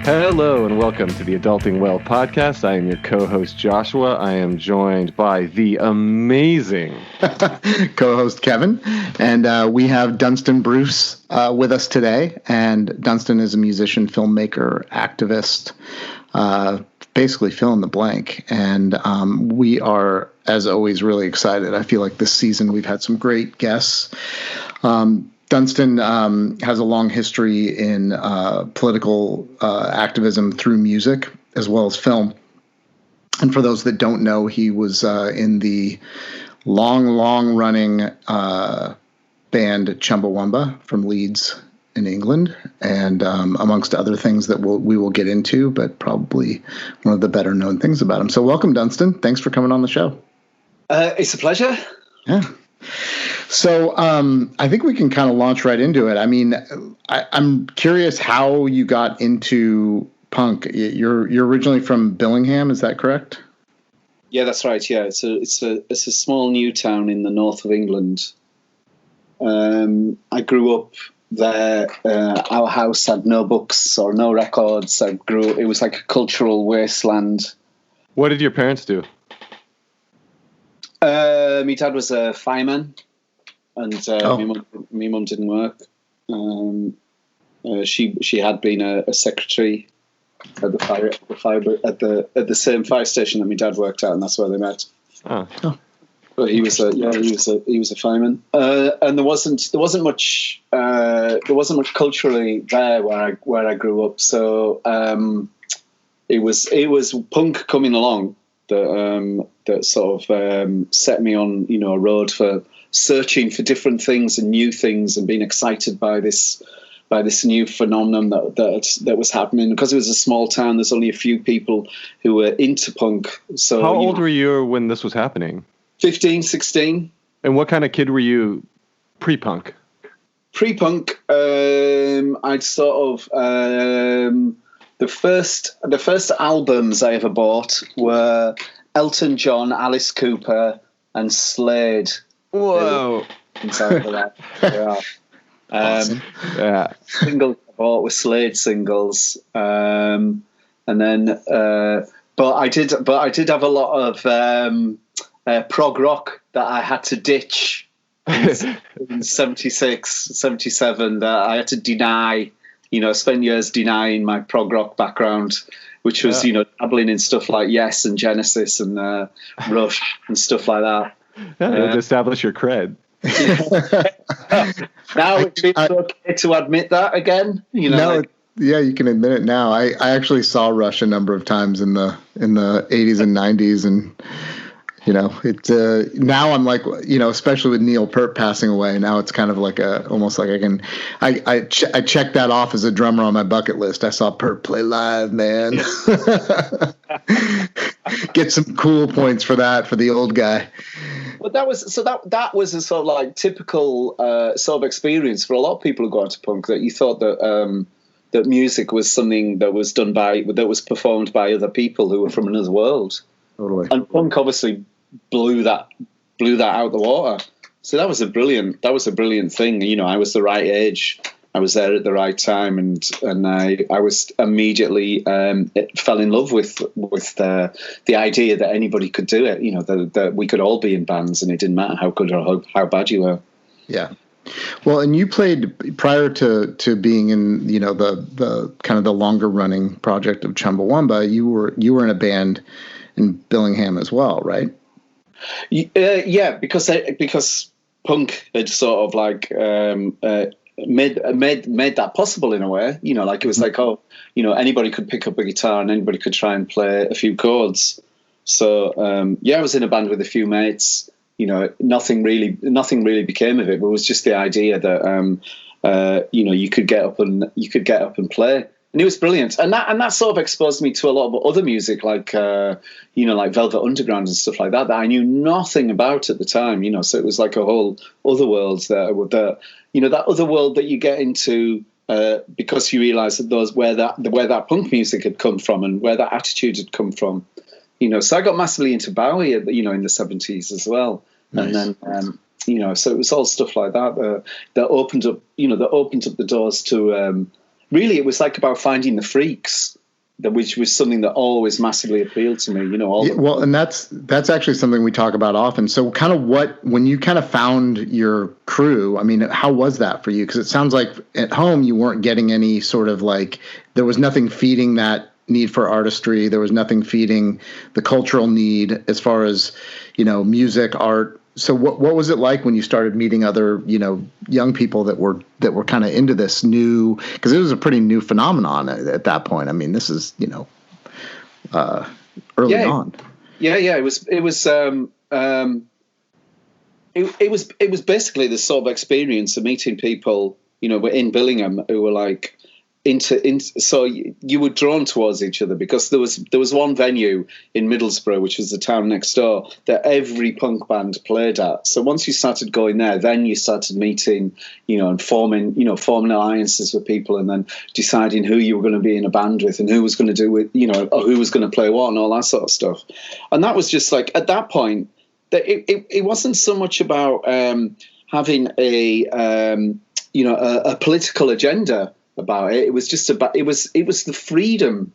Hello and welcome to the Adulting Well podcast. I am your co-host Joshua. I am joined by the amazing co-host Kevin, and we have Dunstan Bruce with us today. And Dunstan is a musician, filmmaker, activist, basically fill in the blank. And we are, as always, really excited. I feel like this season we've had some great guests. Dunstan has a long history in political activism through music as well as film. And for those that don't know, he was in the long-running band Chumbawamba from Leeds in England, and amongst other things that we will get into, but probably one of the better-known things about him. So welcome, Dunstan. Thanks for coming on the show. It's a pleasure. Yeah. So I think we can kind of launch right into it. I mean, I'm curious how you got into punk. You're originally from Billingham, is that correct? Yeah, that's right. Yeah, it's a small new town in the north of England. I grew up there. Our house had no books or no records. It was like a cultural wasteland. What did your parents do? My dad was a fireman, and my mum didn't work. She had been a secretary at the same fire station that my dad worked at, and that's where they met. Oh. But he was a fireman, and there wasn't much culturally there where I grew up. So it was punk coming along that sort of set me on, a road for searching for different things and new things and being excited by this new phenomenon that was happening. Because it was a small town, there's only a few people who were into punk. So how old were you when this was happening? 15, 16. And what kind of kid were you pre-punk? Pre-punk, I'd sort of the first albums I ever bought were Elton John, Alice Cooper, and Slade. Whoa! Inside of that, yeah. Awesome. Yeah. Singles I bought were Slade singles, and then but I did have a lot of prog rock that I had to ditch in 76, 77. That I had to deny. Spent years denying my prog rock background, which was, dabbling in stuff like Yes and Genesis and Rush and stuff like that. To establish your cred. Now it's okay to admit that again. Yeah, you can admit it now. I actually saw Rush a number of times in the 80s and 90s, and now I'm like, especially with Neil Peart passing away, now it's kind of like almost like I checked that off as a drummer on my bucket list. I saw Peart play live, man. Get some cool points for that, for the old guy. But that was a sort of like typical sort of experience for a lot of people who got into punk, that you thought that music was something that was that was performed by other people who were from another world. Totally. And punk obviously blew that out the water. So that was a brilliant thing. I was the right age. I was there at the right time, and I was immediately fell in love with the idea that anybody could do it. That we could all be in bands, and it didn't matter how good or how bad you were. Yeah. Well, and you played prior to being in the kind of the longer running project of Chumbawamba. You were in a band in Billingham as well, right? Yeah, because punk had sort of like made that possible in a way. Like it was like, anybody could pick up a guitar and anybody could try and play a few chords. So I was in a band with a few mates. Nothing really became of it, but it was just the idea that you could get up and play. And it was brilliant, and that sort of exposed me to a lot of other music, like like Velvet Underground and stuff like that I knew nothing about at the time. So it was like a whole other world that other world that you get into because you realise that where that punk music had come from and where that attitude had come from. So I got massively into Bowie, in the 70s as well, nice. And then so it was all stuff like that that opened up the doors to really, it was like about finding the freaks, which was something that always massively appealed to me. You know, well, and that's actually something we talk about often. So, kind of when you kind of found your crew, I mean, how was that for you? Because it sounds like at home you weren't getting any sort of like, there was nothing feeding that need for artistry. There was nothing feeding the cultural need as far as, you know, music, art. So what was it like when you started meeting other, you know, young people that were kind of into this new, because it was a pretty new phenomenon at that point. I mean, this is, you know, early on. Yeah. It was basically the sort of experience of meeting people, you know, in Billingham who were like, so you were drawn towards each other because there was one venue in Middlesbrough, which was the town next door, that every punk band played at. So once you started going there, then you started meeting, you know, and forming alliances with people, and then deciding who you were going to be in a band with and who was going to do it, you know, or who was going to play what and all that sort of stuff. And that was just like, at that point, that it wasn't so much about having a political agenda about it. It was just about, it was the freedom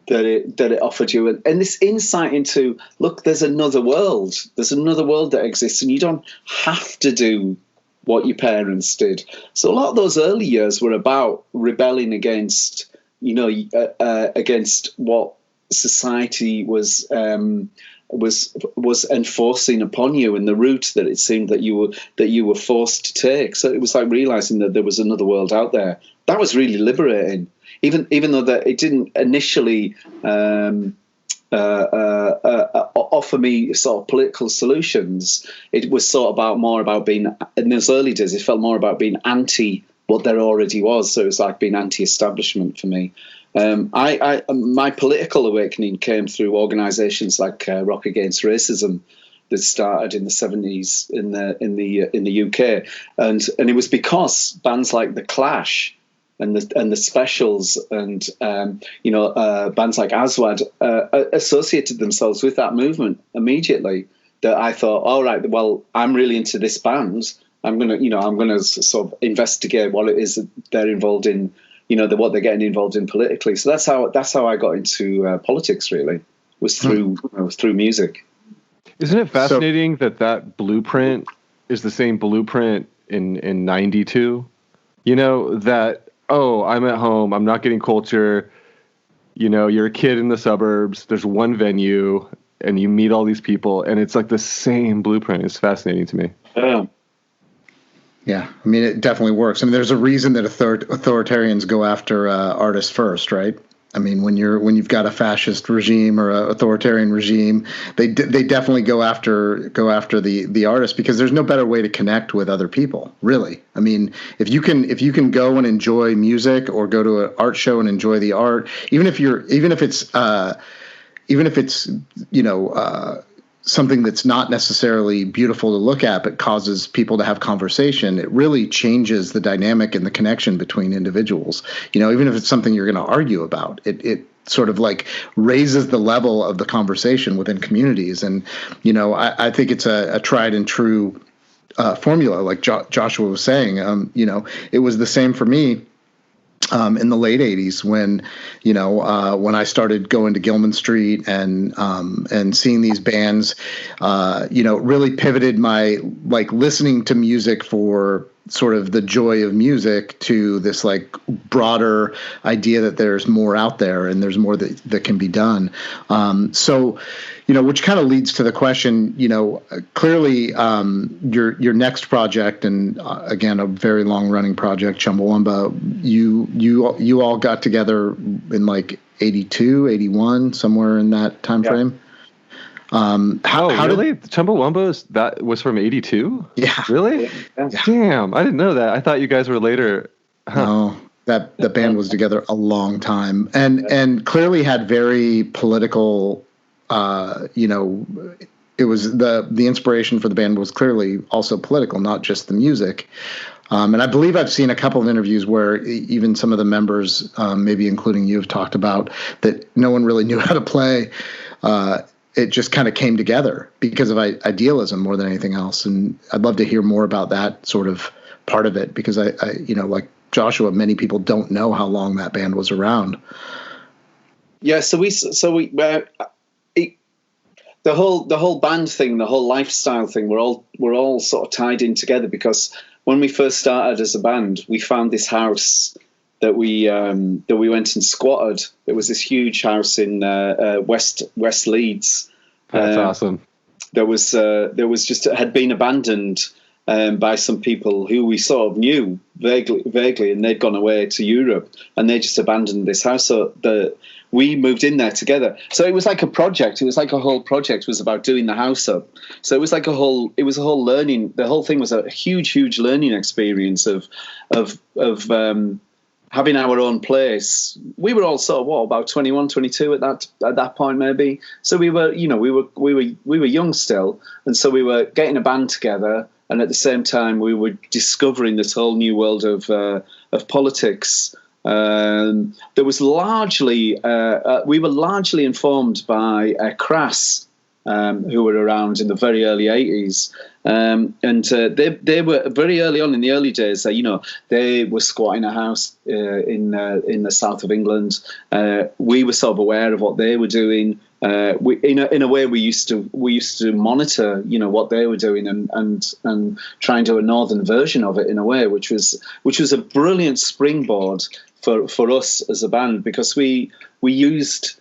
that it offered you, and this insight into, look, there's another world that exists, and you don't have to do what your parents did. So a lot of those early years were about rebelling against, you know, against what society was enforcing upon you, and the route that it seemed that you were forced to take. So it was like realizing that there was another world out there. That was really liberating, even though that it didn't initially offer me sort of political solutions. It was sort of more about being, in those early days, it felt more about being anti what there already was. So it was like being anti-establishment for me. My political awakening came through organisations like Rock Against Racism that started in the 70s in the UK, and it was because bands like The Clash and the Specials and bands like Aswad associated themselves with that movement immediately, that I thought, all right, well, I'm really into this band. I'm gonna sort of investigate what it is that they're involved in, you know, what they're getting involved in politically. So that's how I got into politics. Really, was through music. Isn't it fascinating that blueprint is the same blueprint in 92? You know, that, oh, I'm at home, I'm not getting culture. You know, you're a kid in the suburbs. There's one venue, and you meet all these people, and it's like the same blueprint. It's fascinating to me. Yeah, I mean, it definitely works. I mean, there's a reason that authoritarians go after artists first, right? I mean, when you've got a fascist regime or an authoritarian regime, they definitely go after the artist, because there's no better way to connect with other people, really. I mean, if you can go and enjoy music, or go to an art show and enjoy the art, even if it's you know, something that's not necessarily beautiful to look at, but causes people to have conversation, it really changes the dynamic and the connection between individuals. You know, even if it's something you're going to argue about, it sort of like raises the level of the conversation within communities. And, you know, I think it's a tried and true formula, like Joshua was saying. You know, it was the same for me. In the late 80s, when I started going to Gilman Street and seeing these bands, really pivoted my like listening to music for sort of the joy of music to this like broader idea that there's more out there and there's more that can be done. So, you know, which kind of leads to the question, you know, clearly your next project, and again, a very long running project, Chumbawamba, you all got together in like 82, 81, somewhere in that time frame. How really? Chumbawamba that was from 82? Yeah. Really? Yeah. Damn, I didn't know that. I thought you guys were later. Huh. No, that the band was together a long time, and clearly had very political. It was the inspiration for the band was clearly also political, not just the music. And I believe I've seen a couple of interviews where even some of the members, maybe including you, have talked about that no one really knew how to play. It just kind of came together because of idealism more than anything else. And I'd love to hear more about that sort of part of it, because I like Joshua, many people don't know how long that band was around. Yeah, the whole band thing, the whole lifestyle thing, we're all sort of tied in together, because when we first started as a band, we found this house that we went and squatted. It was this huge house in West Leeds. That's awesome. There was just had been abandoned by some people who we sort of knew vaguely, and they'd gone away to Europe, and they just abandoned this house. So we moved in there together. So it was like a project. It was like a whole project was about doing the house up. So it was like a whole learning. The whole thing was a huge learning experience of having our own place. We were all sort of about 21, 22 at that point, maybe. So we were young still, and so we were getting a band together, and at the same time we were discovering this whole new world of politics. There was largely we were largely informed by Crass, who were around in the very early 80s. And they were very early on in the early days. They were squatting a house in the south of England. We were sort of aware of what they were doing. In a way, we used to monitor, what they were doing and try and do a northern version of it in a way, which was a brilliant springboard for us as a band, because we used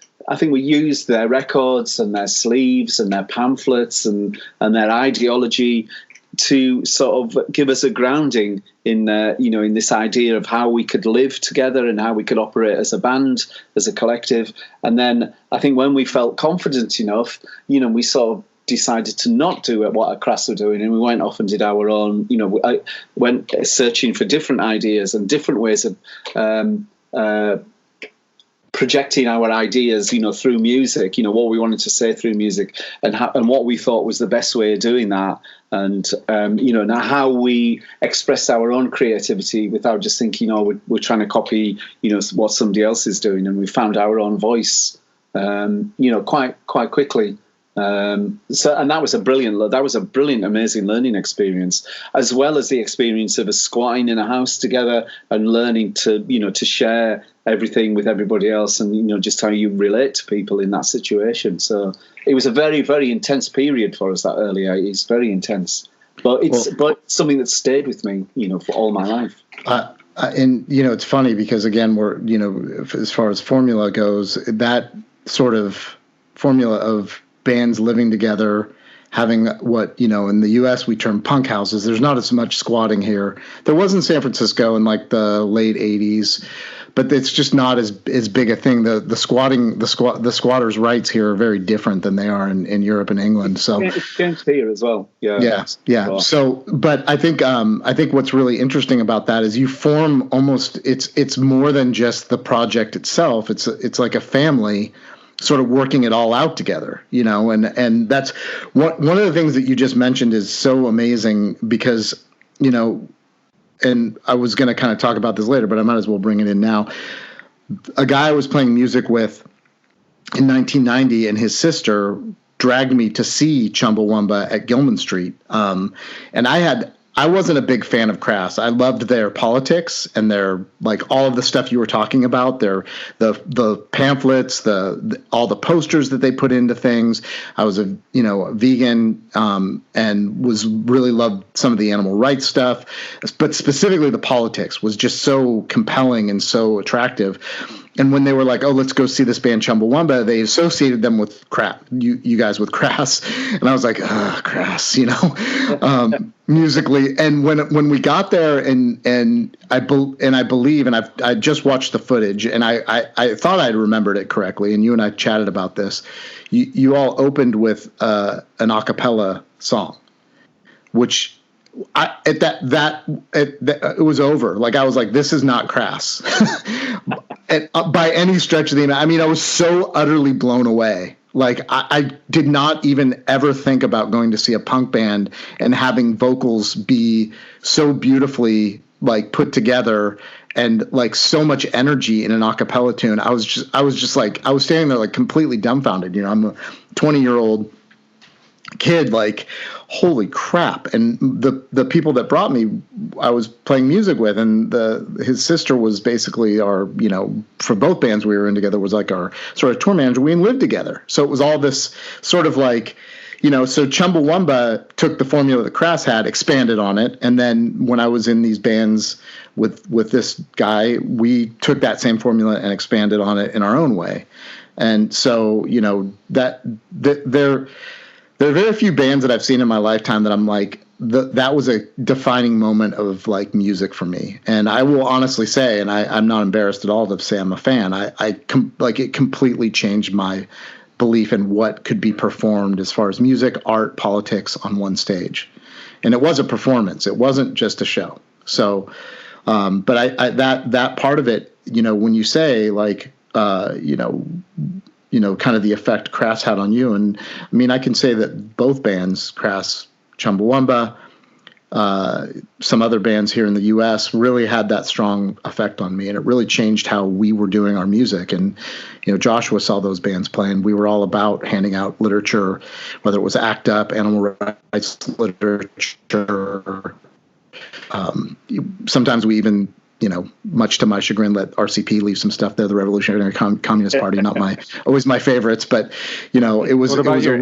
their records and their sleeves and their pamphlets and their ideology to sort of give us a grounding in in this idea of how we could live together and how we could operate as a band, as a collective. And then I think when we felt confident enough, we sort of decided to not do what Crass were doing, and we went off and did our own. I went searching for different ideas and different ways of projecting our ideas, through music, what we wanted to say through music, and what we thought was the best way of doing that, and now how we express our own creativity without just thinking, we're trying to copy, what somebody else is doing, and we found our own voice, quite quickly. And that was a brilliant, amazing learning experience, as well as the experience of us squatting in a house together and learning to share everything with everybody else, and just how you relate to people in that situation. So it was a very, very intense period for us, that early 80s, very intense. But it's something that stayed with me, for all my life. And it's funny because, again, we're as far as formula goes, that sort of formula of bands living together, having what, in the U.S. we term punk houses. There's not as much squatting here. There was in San Francisco in like the late 80s, but it's just not as big a thing. The squatters' rights here are very different than they are in Europe and England. So it's changed here as well. Yeah. So, but I think what's really interesting about that is you form almost, it's more than just the project itself. It's like a family sort of working it all out together, and that's one of the things that you just mentioned is so amazing because, and I was going to kind of talk about this later, but I might as well bring it in now. A guy I was playing music with in 1990 and his sister dragged me to see Chumbawamba at Gilman Street. And I wasn't a big fan of Crass. I loved their politics and their, like, all of the stuff you were talking about, the pamphlets, all the posters that they put into things. I was a vegan, and was really loved some of the animal rights stuff, but specifically the politics was just so compelling and so attractive. And when they were like, "Oh, let's go see this band Chumbawamba," they associated them with you guys with Crass, and I was like, Crass, musically. And when we got there, and I believe, and I just watched the footage, and I thought I'd remembered it correctly, and you and I chatted about this. You all opened with an a cappella song, which it was over. Like, I was like, this is not Crass. And, by any stretch of the I mean, I was so utterly blown away. Like, I did not even ever think about going to see a punk band and having vocals be so beautifully, like, put together and, like, so much energy in an a cappella tune. I was just like, I was standing there, like, completely dumbfounded. I'm a 20-year-old kid, like, holy crap. And the people that brought me, I was playing music with, and his sister was basically our, for both bands we were in together, was like our sort of tour manager. We lived together. So it was all this sort of like, so Chumbawamba took the formula that Crass had, expanded on it. And then when I was in these bands with this guy, we took that same formula and expanded on it in our own way. And so, there are very few bands that I've seen in my lifetime that I'm like, that was a defining moment of like music for me. And I will honestly say, and I'm not embarrassed at all to say I'm a fan. It completely changed my belief in what could be performed as far as music, art, politics on one stage. And it was a performance. It wasn't just a show. So, but that part of it, when you say like, kind of the effect Crass had on you. And I mean, I can say that both bands, Crass, Chumbawamba, some other bands here in the U.S. really had that strong effect on me. And it really changed how we were doing our music. And, Joshua saw those bands play, and we were all about handing out literature, whether it was ACT UP, animal rights literature. Sometimes we even, much to my chagrin, let RCP leave some stuff there. The Revolutionary Communist Party, not always my favorites, but it was. What about it was your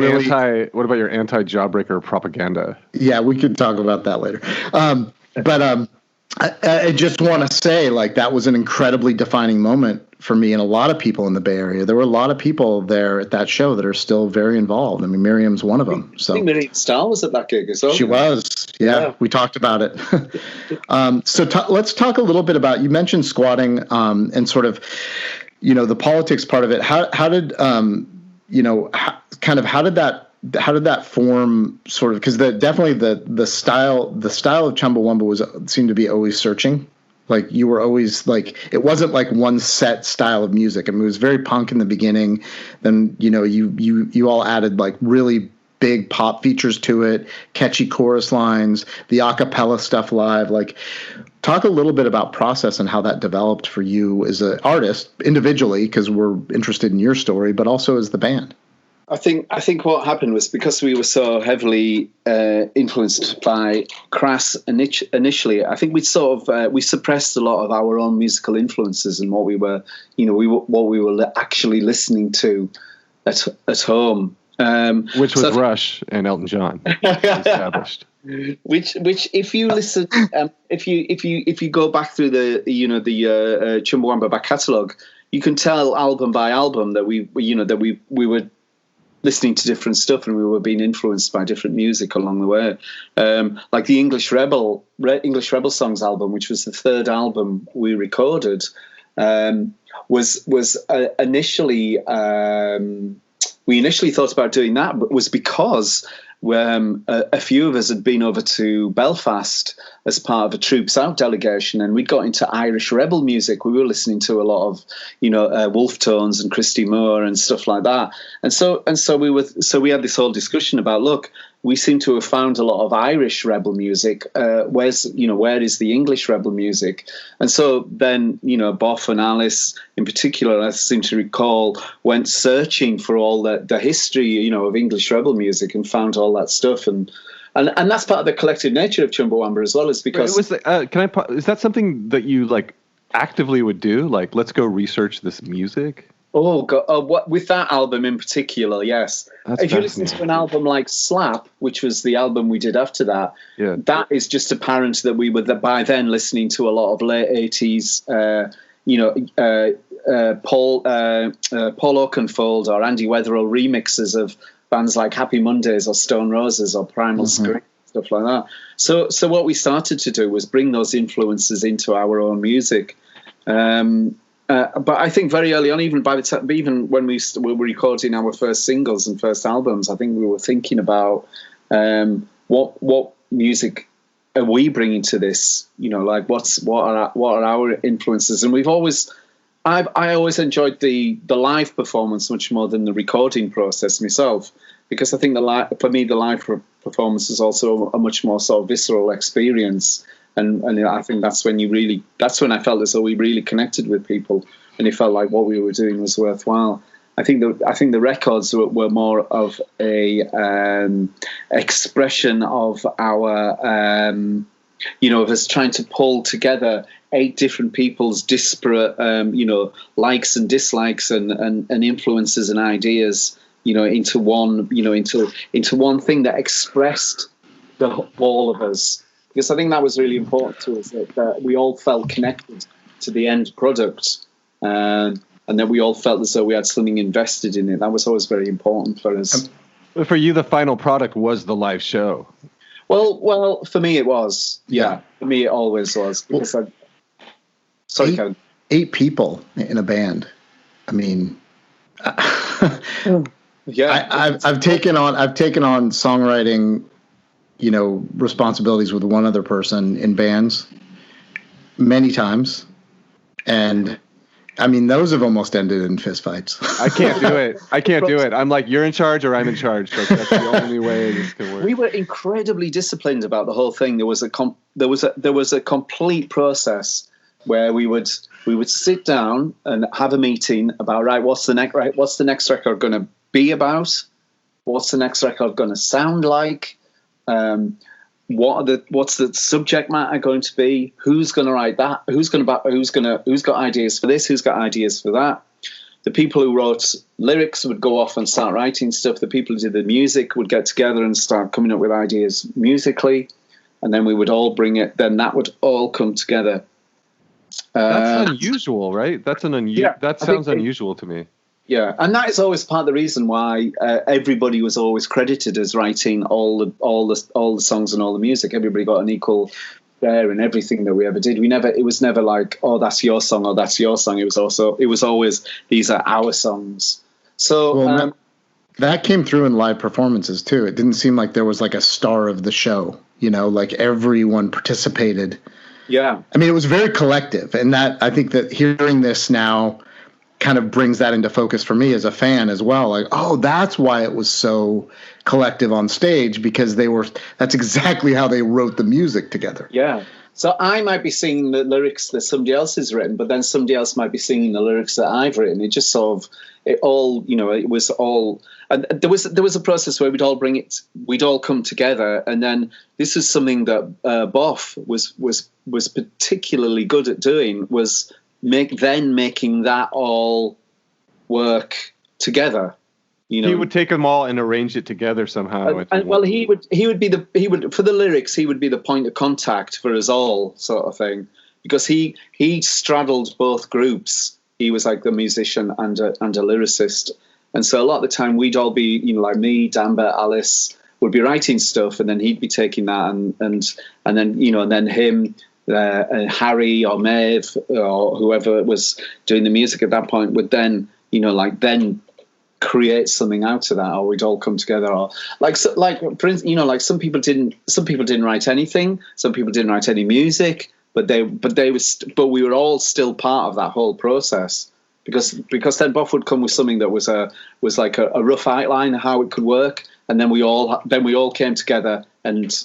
What about your anti-jawbreaker propaganda? Yeah, we could talk about that later. I just want to say, like, that was an incredibly defining moment for me and a lot of people in the Bay Area. There were a lot of people there at that show that are still very involved. I mean, Miriam's one of them. So I think Miriam Starr was at that gig as well. She was. Yeah. We talked about it. Let's talk a little bit about, you mentioned squatting and sort of, the politics part of it. How did that form, sort of, because definitely the style of Chumbawamba seemed to be always searching. Like, you were always like, it wasn't like one set style of music. I mean, it was very punk in the beginning. Then, you all added like really big pop features to it, catchy chorus lines, the a cappella stuff live. Like, talk a little bit about process and how that developed for you as an artist individually, because we're interested in your story, but also as the band. I think what happened was, because we were so heavily influenced by Crass initially, I think we suppressed a lot of our own musical influences and what we were actually listening to at home. Which was Rush and Elton John established. Which if you listen, if you go back through the Chumbawamba back catalogue, you can tell album by album that we were listening to different stuff, and we were being influenced by different music along the way. Like the English Rebel Songs album, which was the third album we recorded, was initially we initially thought about doing that, but was because a few of us had been over to Belfast as part of a Troops Out delegation, and we got into Irish rebel music. We were listening to a lot of, Wolf Tones and Christy Moore and stuff like that. And so we had this whole discussion about, look, we seem to have found a lot of Irish rebel music. Where is the English rebel music? And so then, Boff and Alice in particular, I seem to recall, went searching for all the history, of English rebel music, and found all that stuff. And that's part of the collective nature of Chumbawamba as well, is because is that something that you like actively would do? Like, let's go research this music. Oh God! What with that album in particular? Yes. If you listen to an album like Slap, which was the album we did after that, that is just apparent that we were by then listening to a lot of late '80s, Paul Oakenfold or Andy Weatherall remixes of bands like Happy Mondays or Stone Roses or Primal Scream, stuff like that. So what we started to do was bring those influences into our own music. But I think very early on, even when we were recording our first singles and first albums, I think we were thinking about what music are we bringing to this? Like what are our influences? And I always enjoyed the live performance much more than the recording process myself, because I think for me the live performance is also a much more sort of visceral experience. And I think that's when I felt as though we really connected with people, and it felt like what we were doing was worthwhile. I think the records were more of a expression of our, of us trying to pull together 8 different people's disparate, likes and dislikes and influences and ideas, into one, into one thing that expressed all of us. Because I think that was really important to us, that we all felt connected to the end product, and that we all felt as though we had something invested in it. That was always very important for us. For you, the final product was the live show. Well, for me it was. Yeah. For me it always was. Because Kevin. 8 people in a band. I mean, yeah. I've taken on songwriting, responsibilities with one other person in bands many times, and I mean those have almost ended in fistfights. I can't do it. I'm like, you're in charge or I'm in charge. Like, that's the only way this can work. We were incredibly disciplined about the whole thing. There was a complete process where we would sit down and have a meeting about, what's the next record going to be about? What's the next record going to sound like? What's the subject matter going to be? Who's going to write that? Who's got ideas for this? Who's got ideas for that? The people who wrote lyrics would go off and start writing stuff. The people who did the music would get together and start coming up with ideas musically, and then we would all bring it. Then that would all come together. That's unusual, right? That sounds unusual to me. Yeah, and that is always part of the reason why everybody was always credited as writing all the songs and all the music. Everybody got an equal share in everything that we ever did. It was never like, oh, that's your song or that's your song. It was always, these are our songs. So that came through in live performances too. It didn't seem like there was like a star of the show. Like everyone participated. Yeah, I mean, it was very collective, and that I think that hearing this now kind of brings that into focus for me as a fan as well. Like, oh, that's why it was so collective on stage, because that's exactly how they wrote the music together. Yeah. So I might be singing the lyrics that somebody else has written, but then somebody else might be singing the lyrics that I've written. It just sort of, it was all, and there was a process where we'd all come together. And then this is something that Boff was particularly good at doing, was making that all work together. He would take them all and arrange it together somehow. He would for the lyrics, he would be the point of contact for us all, sort of thing, because he straddled both groups. He was like the musician and a lyricist, and so a lot of the time we'd all be, like me, Dambert, Alice would be writing stuff, and then he'd be taking that and then him. Harry or Maeve or whoever was doing the music at that point would then, then create something out of that, or we'd all come together, or some people didn't write anything, some people didn't write any music, but we were all still part of that whole process, because then Boff would come with something that was like a rough outline of how it could work, and then we all came together and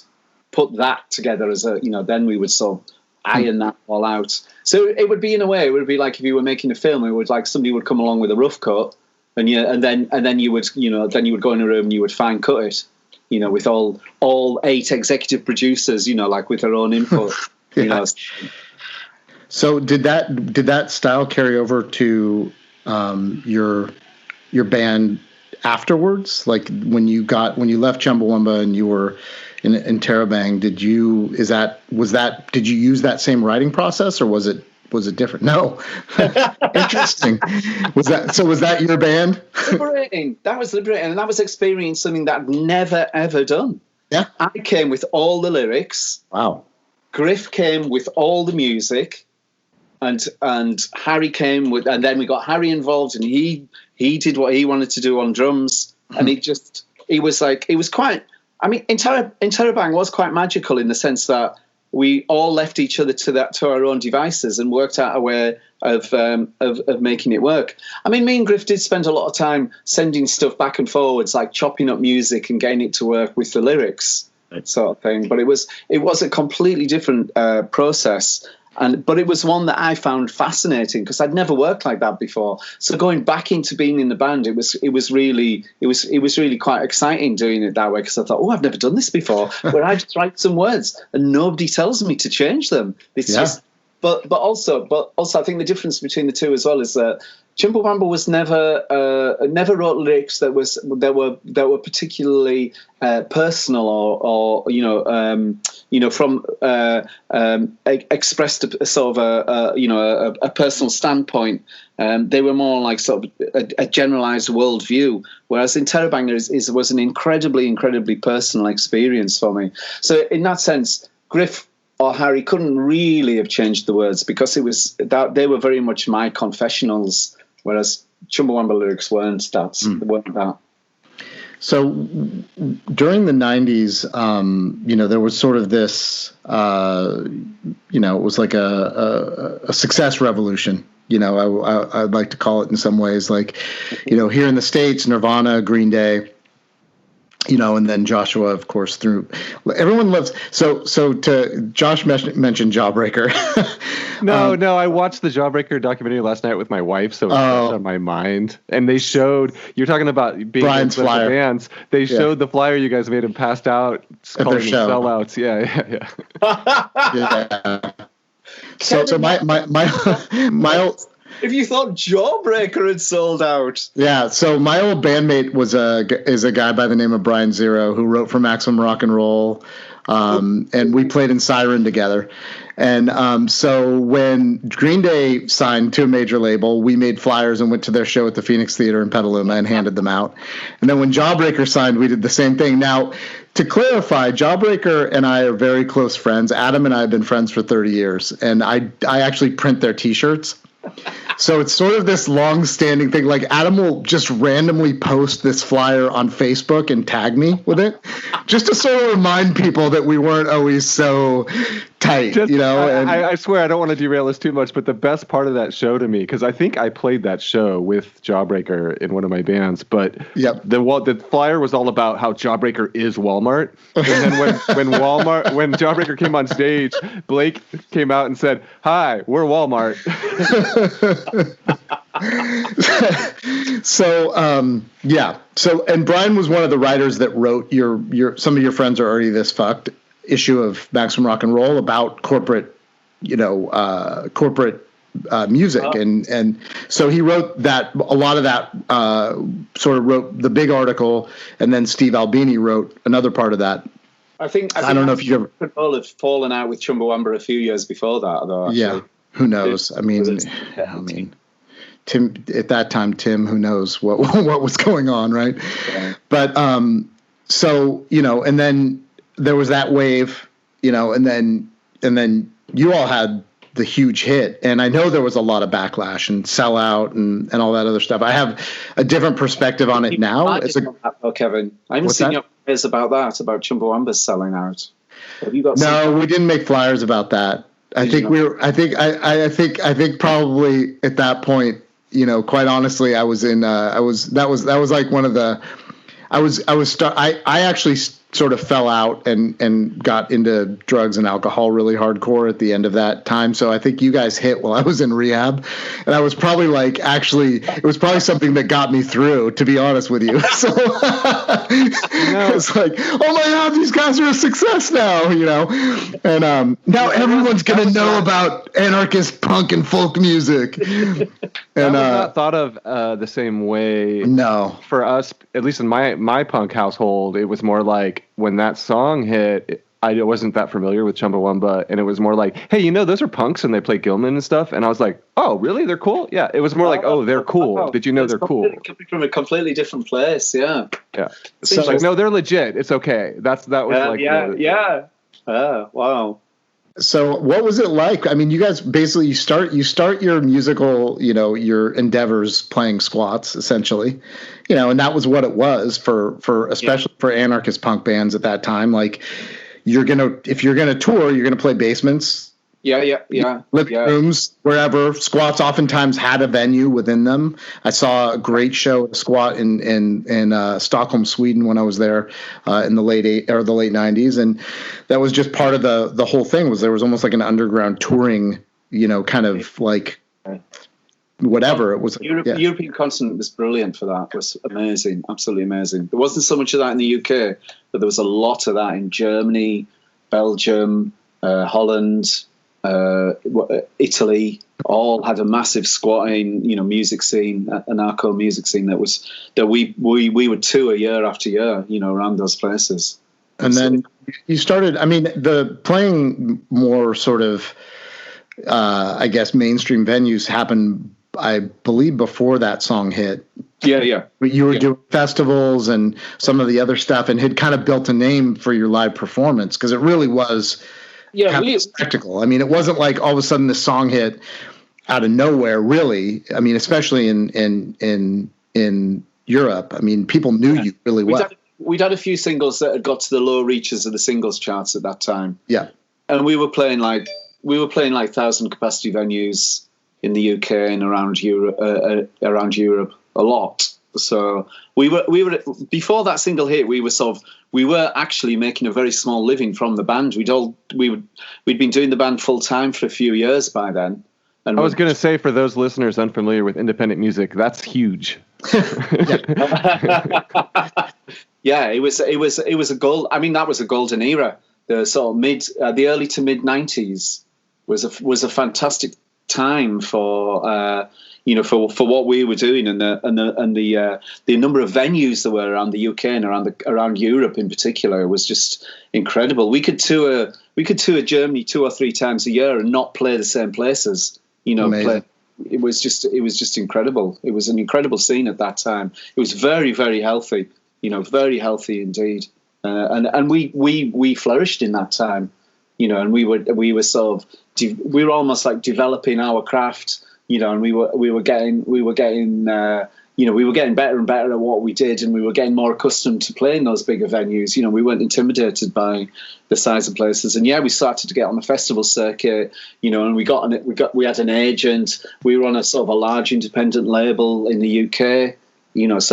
put that together as then we would sort of iron that all out. So it would be, in a way, it would be like if you were making a film, it would like somebody would come along with a rough cut, and then you would go in a room and you would fine cut it, with all 8 executive producers, like with their own input. Yeah. So did that style carry over to your band afterwards? Like when you left Chumbawamba and you were in Terabang, did you use that same writing process, or was it different? No. Interesting. Was that your band? Liberating. That was liberating, and that was experiencing something that I'd never ever done. Yeah. I came with all the lyrics. Wow. Griff came with all the music, and Harry came with, and then we got Harry involved, and he did what he wanted to do on drums, and it was quite. I mean, Interrobang was quite magical in the sense that we all left each other to our own devices and worked out a way of making it work. I mean, me and Griff did spend a lot of time sending stuff back and forwards, like chopping up music and getting it to work with the lyrics, sort of thing. But it was a completely different process. But it was one that I found fascinating because I'd never worked like that before. So going back into being in the band, it was really quite exciting doing it that way, because I thought, I've never done this before, where I just write some words and nobody tells me to change them. It's just, but also I think the difference between the two as well is that Chumbawamba was never wrote lyrics that were particularly personal or from expressed a sort of a personal standpoint. They were more like sort of a generalized worldview, whereas Interrobanga was an incredibly personal experience for me. So in that sense, Griff or Harry couldn't really have changed the words, because it was that they were very much my confessionals, whereas Chumbawamba lyrics weren't that. They weren't that. So during the 90s, there was sort of this, it was like a success revolution. I'd like to call it in some ways, like, here in the States, Nirvana, Green Day, and then Joshua, of course, everyone loves. So Josh mentioned Jawbreaker. No, I watched the Jawbreaker documentary last night with my wife, so it's on my mind. And they showed, you're talking about being Brian's in flyer. Bands. They showed the flyer you guys made him passed out, calling them sellouts. Yeah. Yeah. So my old. If you thought Jawbreaker had sold out. Yeah, so my old bandmate is a guy by the name of Brian Zero, who wrote for Maximum Rock and Roll, and we played in Siren together. And so when Green Day signed to a major label, we made flyers and went to their show at the Phoenix Theater in Petaluma and handed them out. And then when Jawbreaker signed, we did the same thing. Now, to clarify, Jawbreaker and I are very close friends. Adam and I have been friends for 30 years, and I actually print their T-shirts. So it's sort of this long-standing thing. Like, Adam will just randomly post this flyer on Facebook and tag me with it, just to sort of remind people that we weren't always so tight, I swear I don't want to derail this too much, but the best part of that show to me, because I think I played that show with Jawbreaker in one of my bands, but the flyer was all about how Jawbreaker is Walmart. And then when Jawbreaker came on stage, Blake came out and said, "Hi, we're Walmart." So and Brian was one of the writers that wrote some of your friends are already this fucked issue of Maximum Rock and Roll about corporate music, and so he wrote that, a lot of that, sort of wrote the big article, and then Steve Albini wrote another part of that. I don't know if you ever have fallen out with Chumbawamba a few years before that, though. Actually. Yeah, who knows? I mean, Tim at that time, who knows what was going on, right? Yeah. But so and then there was that wave, and then you all had the huge hit, and I know there was a lot of backlash and sellout and all that other stuff. I have a different perspective on it now. Kevin, I haven't seen your flyers about Chumbawamba's selling out. Have you got? No, we didn't make flyers about that. I think probably at that point, quite honestly, I was in. That was like one of the. I actually sort of fell out and got into drugs and alcohol really hardcore at the end of that time. So I think you guys hit while I was in rehab, and I was probably it was probably something that got me through, to be honest with you. So it's like, oh my God, these guys are a success now, and now everyone's going to know about anarchist punk and folk music. And that was not thought of the same way. No, for us, at least in my punk household, it was more like, when that song hit, I wasn't that familiar with Chumbawamba, and it was more like, hey, those are punks and they play Gilman and stuff. And I was like, oh, really? They're cool? Yeah. It was more like, oh, they're cool. Did you know they're cool? Coming from a completely different place, yeah. Yeah. So like, no, they're legit. It's okay. That was yeah. Wow. So what was it like? I mean, you guys basically you start your musical, your endeavors playing squats, essentially, and that was what it was for especially for anarchist punk bands at that time. Like, if you're gonna tour, you're gonna play basements, Living rooms, wherever. Squats oftentimes had a venue within them. I saw a great show at a squat in Stockholm, Sweden when I was there in the late 90s, and that was just part of the whole thing. Was there was almost like an underground touring, kind of like whatever it was. European continent was brilliant for that. It was amazing, absolutely amazing. There wasn't so much of that in the UK, but there was a lot of that in Germany, Belgium, Holland. Italy all had a massive squatting, music scene, anarcho music scene that we would tour year after year, around those places. And then you started, the playing more sort of, I guess, mainstream venues happened, I believe, before that song hit. Yeah. But you were doing festivals and some of the other stuff, and had kind of built a name for your live performance, because it really was. Yeah, spectacle. It wasn't like all of a sudden this song hit out of nowhere. Really, especially in Europe. People knew you really well. We'd had a few singles that had got to the low reaches of the singles charts at that time. Yeah, and we were playing like 1,000 capacity venues in the UK and around Europe a lot. So we were before that single hit. We were actually making a very small living from the band. We'd been doing the band full time for a few years by then. And I was going to say, for those listeners unfamiliar with independent music, that's huge. Yeah, it was a gold. That was a golden era. The sort of the early to mid 90s was a fantastic time for. For what we were doing, and the number of venues there were around the UK and around Europe in particular was just incredible. We could tour Germany 2 or 3 times a year and not play the same places. It was just incredible. It was an incredible scene at that time. It was very, very healthy. Very healthy indeed. And we flourished in that time. And we were sort of we were almost like developing our craft. And we were getting better and better at what we did, and we were getting more accustomed to playing those bigger venues. We weren't intimidated by the size of places, and we started to get on the festival circuit. And we had an agent. We were on a sort of a large independent label in the UK. It's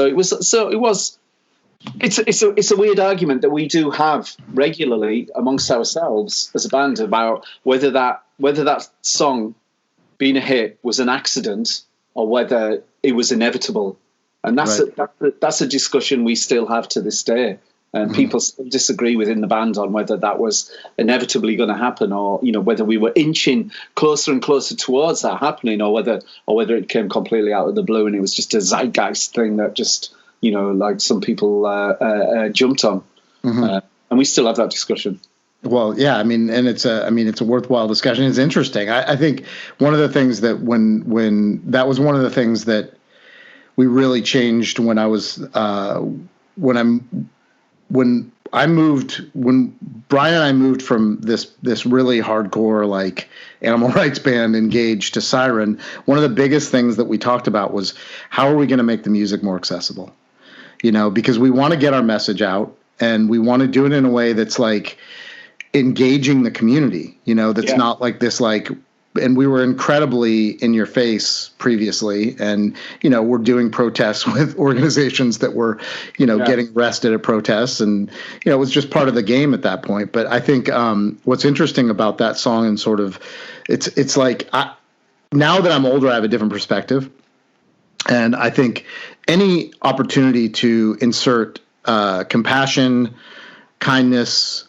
a weird argument that we do have regularly amongst ourselves as a band about whether that song being a hit was an accident or whether it was inevitable. And that's a discussion we still have to this day. And people still disagree within the band on whether that was inevitably going to happen, or whether we were inching closer and closer towards that happening, or whether it came completely out of the blue and it was just a zeitgeist thing that just like some people jumped on. And we still have that discussion. Well, yeah, and it's a worthwhile discussion. It's interesting. I think one of the things that when that was one of the things that we really changed when Brian and I moved from this really hardcore like animal rights band Engaged to Siren. One of the biggest things that we talked about was how are we going to make the music more accessible? Because we want to get our message out, and we want to do it in a way that's like engaging the community, that's not like this, like, and we were incredibly in your face previously. And, we're doing protests with organizations that were, getting arrested at protests. And, it was just part of the game at that point. But I think what's interesting about that song, and sort of, it's like, now that I'm older, I have a different perspective. And I think any opportunity to insert compassion, kindness,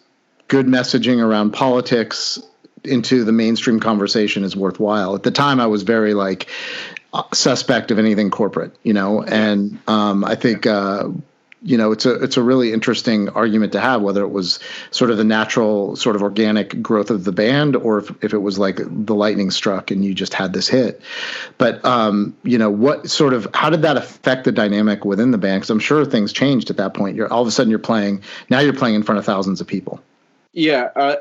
good messaging around politics into the mainstream conversation is worthwhile. At the time, I was very like suspect of anything corporate, and I think it's a really interesting argument to have, whether it was sort of the natural sort of organic growth of the band, or if it was like the lightning struck and you just had this hit. But what sort of, how did that affect the dynamic within the band? Because I'm sure things changed at that point. All of a sudden you're playing in front of thousands of people. Yeah,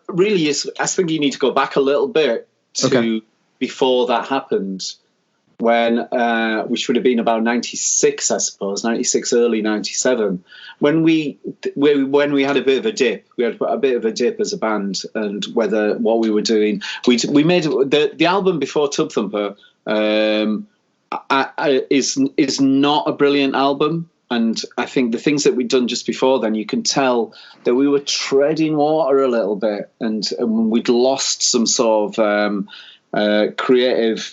really, I think you need to go back a little bit to before that happened. when which would have been about 96, I suppose, 96, early 97, when we had a bit of a dip. We had a bit of a dip as a band, and what we were doing. We made the album before Tub Thumper is not a brilliant album. And I think the things that we'd done just before then, you can tell that we were treading water a little bit, and we'd lost some sort of creative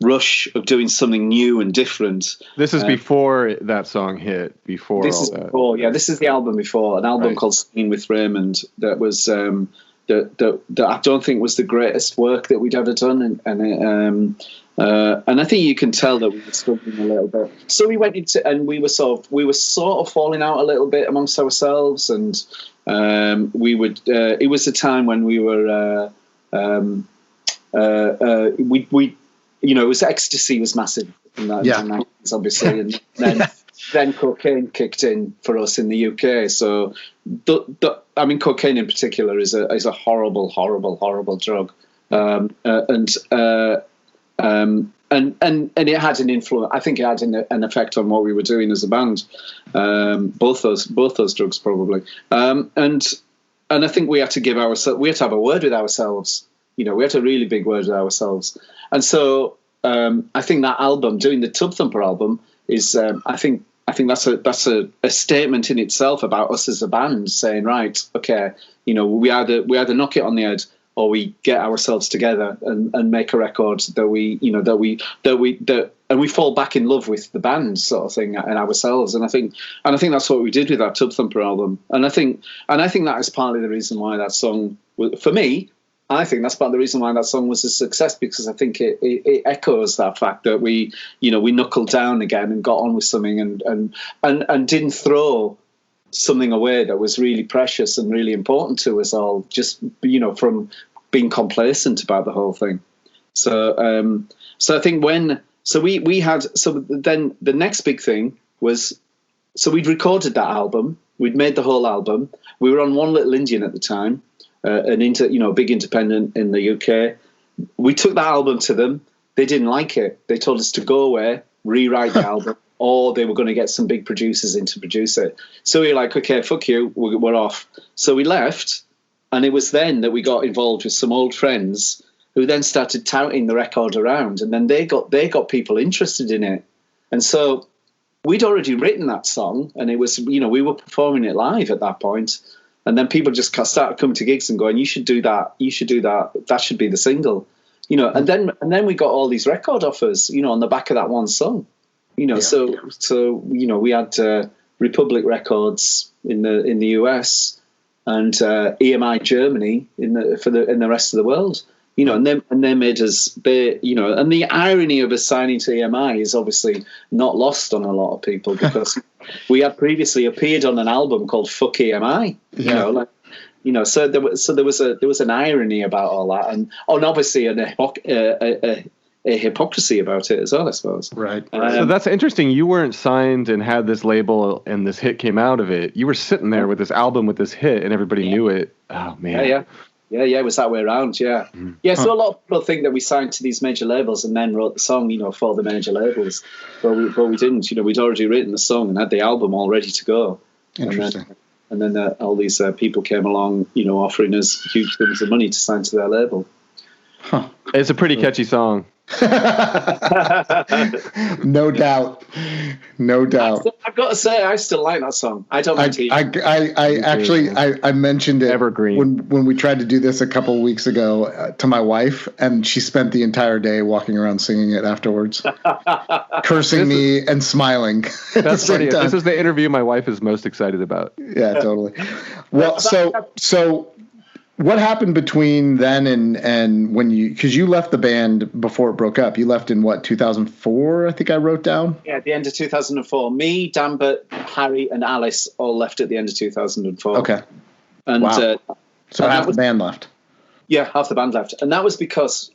rush of doing something new and different. This is before that song hit. Before this all is that. Before, yeah. This is the album before, an album called Singing with Raymond that was that I don't think was the greatest work that we'd ever done, and I think you can tell that we were struggling a little bit. So we went into, and we were sort of falling out a little bit amongst ourselves, and we would. It was a time when we were. We it was ecstasy was massive in that, in the 90s, obviously, and then cocaine kicked in for us in the UK. So I mean, cocaine in particular is a horrible, horrible, horrible drug, and it had an influence. I think it had an effect on what we were doing as a band. Both those drugs probably, and I think we had to have a word with ourselves. We had a really big word with ourselves, and so I think that album, doing the Tub Thumper album, is I think that's a statement in itself about us as a band, saying, right, okay, we either knock it on the head, or we get ourselves together and make a record that we fall back in love with the band, sort of thing, and ourselves. And I think that's what we did with that Tub Thumper album. And I think that is partly the reason why that song, for me, I think that's part of the reason why that song was a success, because I think it echoes that fact that we knuckled down again and got on with something and didn't throw something away that was really precious and really important to us all, just from being complacent about the whole thing. So I think then the next big thing was, so we'd recorded that album, we'd made the whole album, we were on One Little Indian at the time, a big independent in the UK. We took that album to them. They didn't like it. They told us to go away, rewrite the album, or they were going to get some big producers in to produce it. So we were like, okay, fuck you, we're off. So we left, and it was then that we got involved with some old friends who then started touting the record around, and then they got people interested in it. And so we'd already written that song, and it was, we were performing it live at that point. And then people just started coming to gigs and going, you should do that, that should be the single. And then we got all these record offers, on the back of that one song. So we had Republic Records in the US and EMI Germany in the rest of the world. And they made us, and the irony of us signing to EMI is obviously not lost on a lot of people, because we had previously appeared on an album called Fuck EMI, so there was an irony about all that, and obviously a hypocrisy about it as well, I suppose. Right. So that's interesting. You weren't signed and had this label, and this hit came out of it. You were sitting there with this album with this hit, and everybody knew it. Oh man. Yeah, it was that way around, yeah. Yeah, so a lot of people think that we signed to these major labels and then wrote the song, for the major labels. But we didn't. We'd already written the song and had the album all ready to go. Interesting. And then all these people came along, offering us huge sums of money to sign to their label. Huh. It's a pretty catchy song. No doubt. I've got to say, I still like that song. I don't like it. I mentioned it Evergreen. when we tried to do this a couple of weeks ago to my wife, and she spent the entire day walking around singing it afterwards, cursing me and smiling. That's pretty. This is the interview my wife is most excited about. Yeah, totally. Well, so what happened between then and when because you left the band before it broke up? You left in 2004, I think I wrote down? Yeah, at the end of 2004. Me, Dambert, Harry, and Alice all left at the end of 2004. Okay. And, wow. So half the band left. Yeah, half the band left. And that was because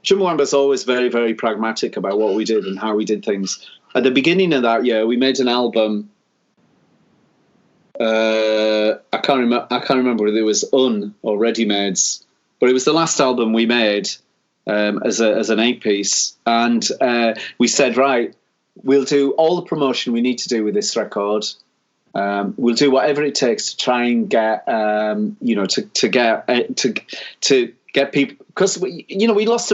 Chumbawamba's always very, very pragmatic about what we did and how we did things. At the beginning of that year, we made an album. I can't remember whether it was or Ready Mades, but it was the last album we made, as an 8-piece, and we said, right, we'll do all the promotion we need to do with this record. We'll do whatever it takes to try and get, to get people, because we lost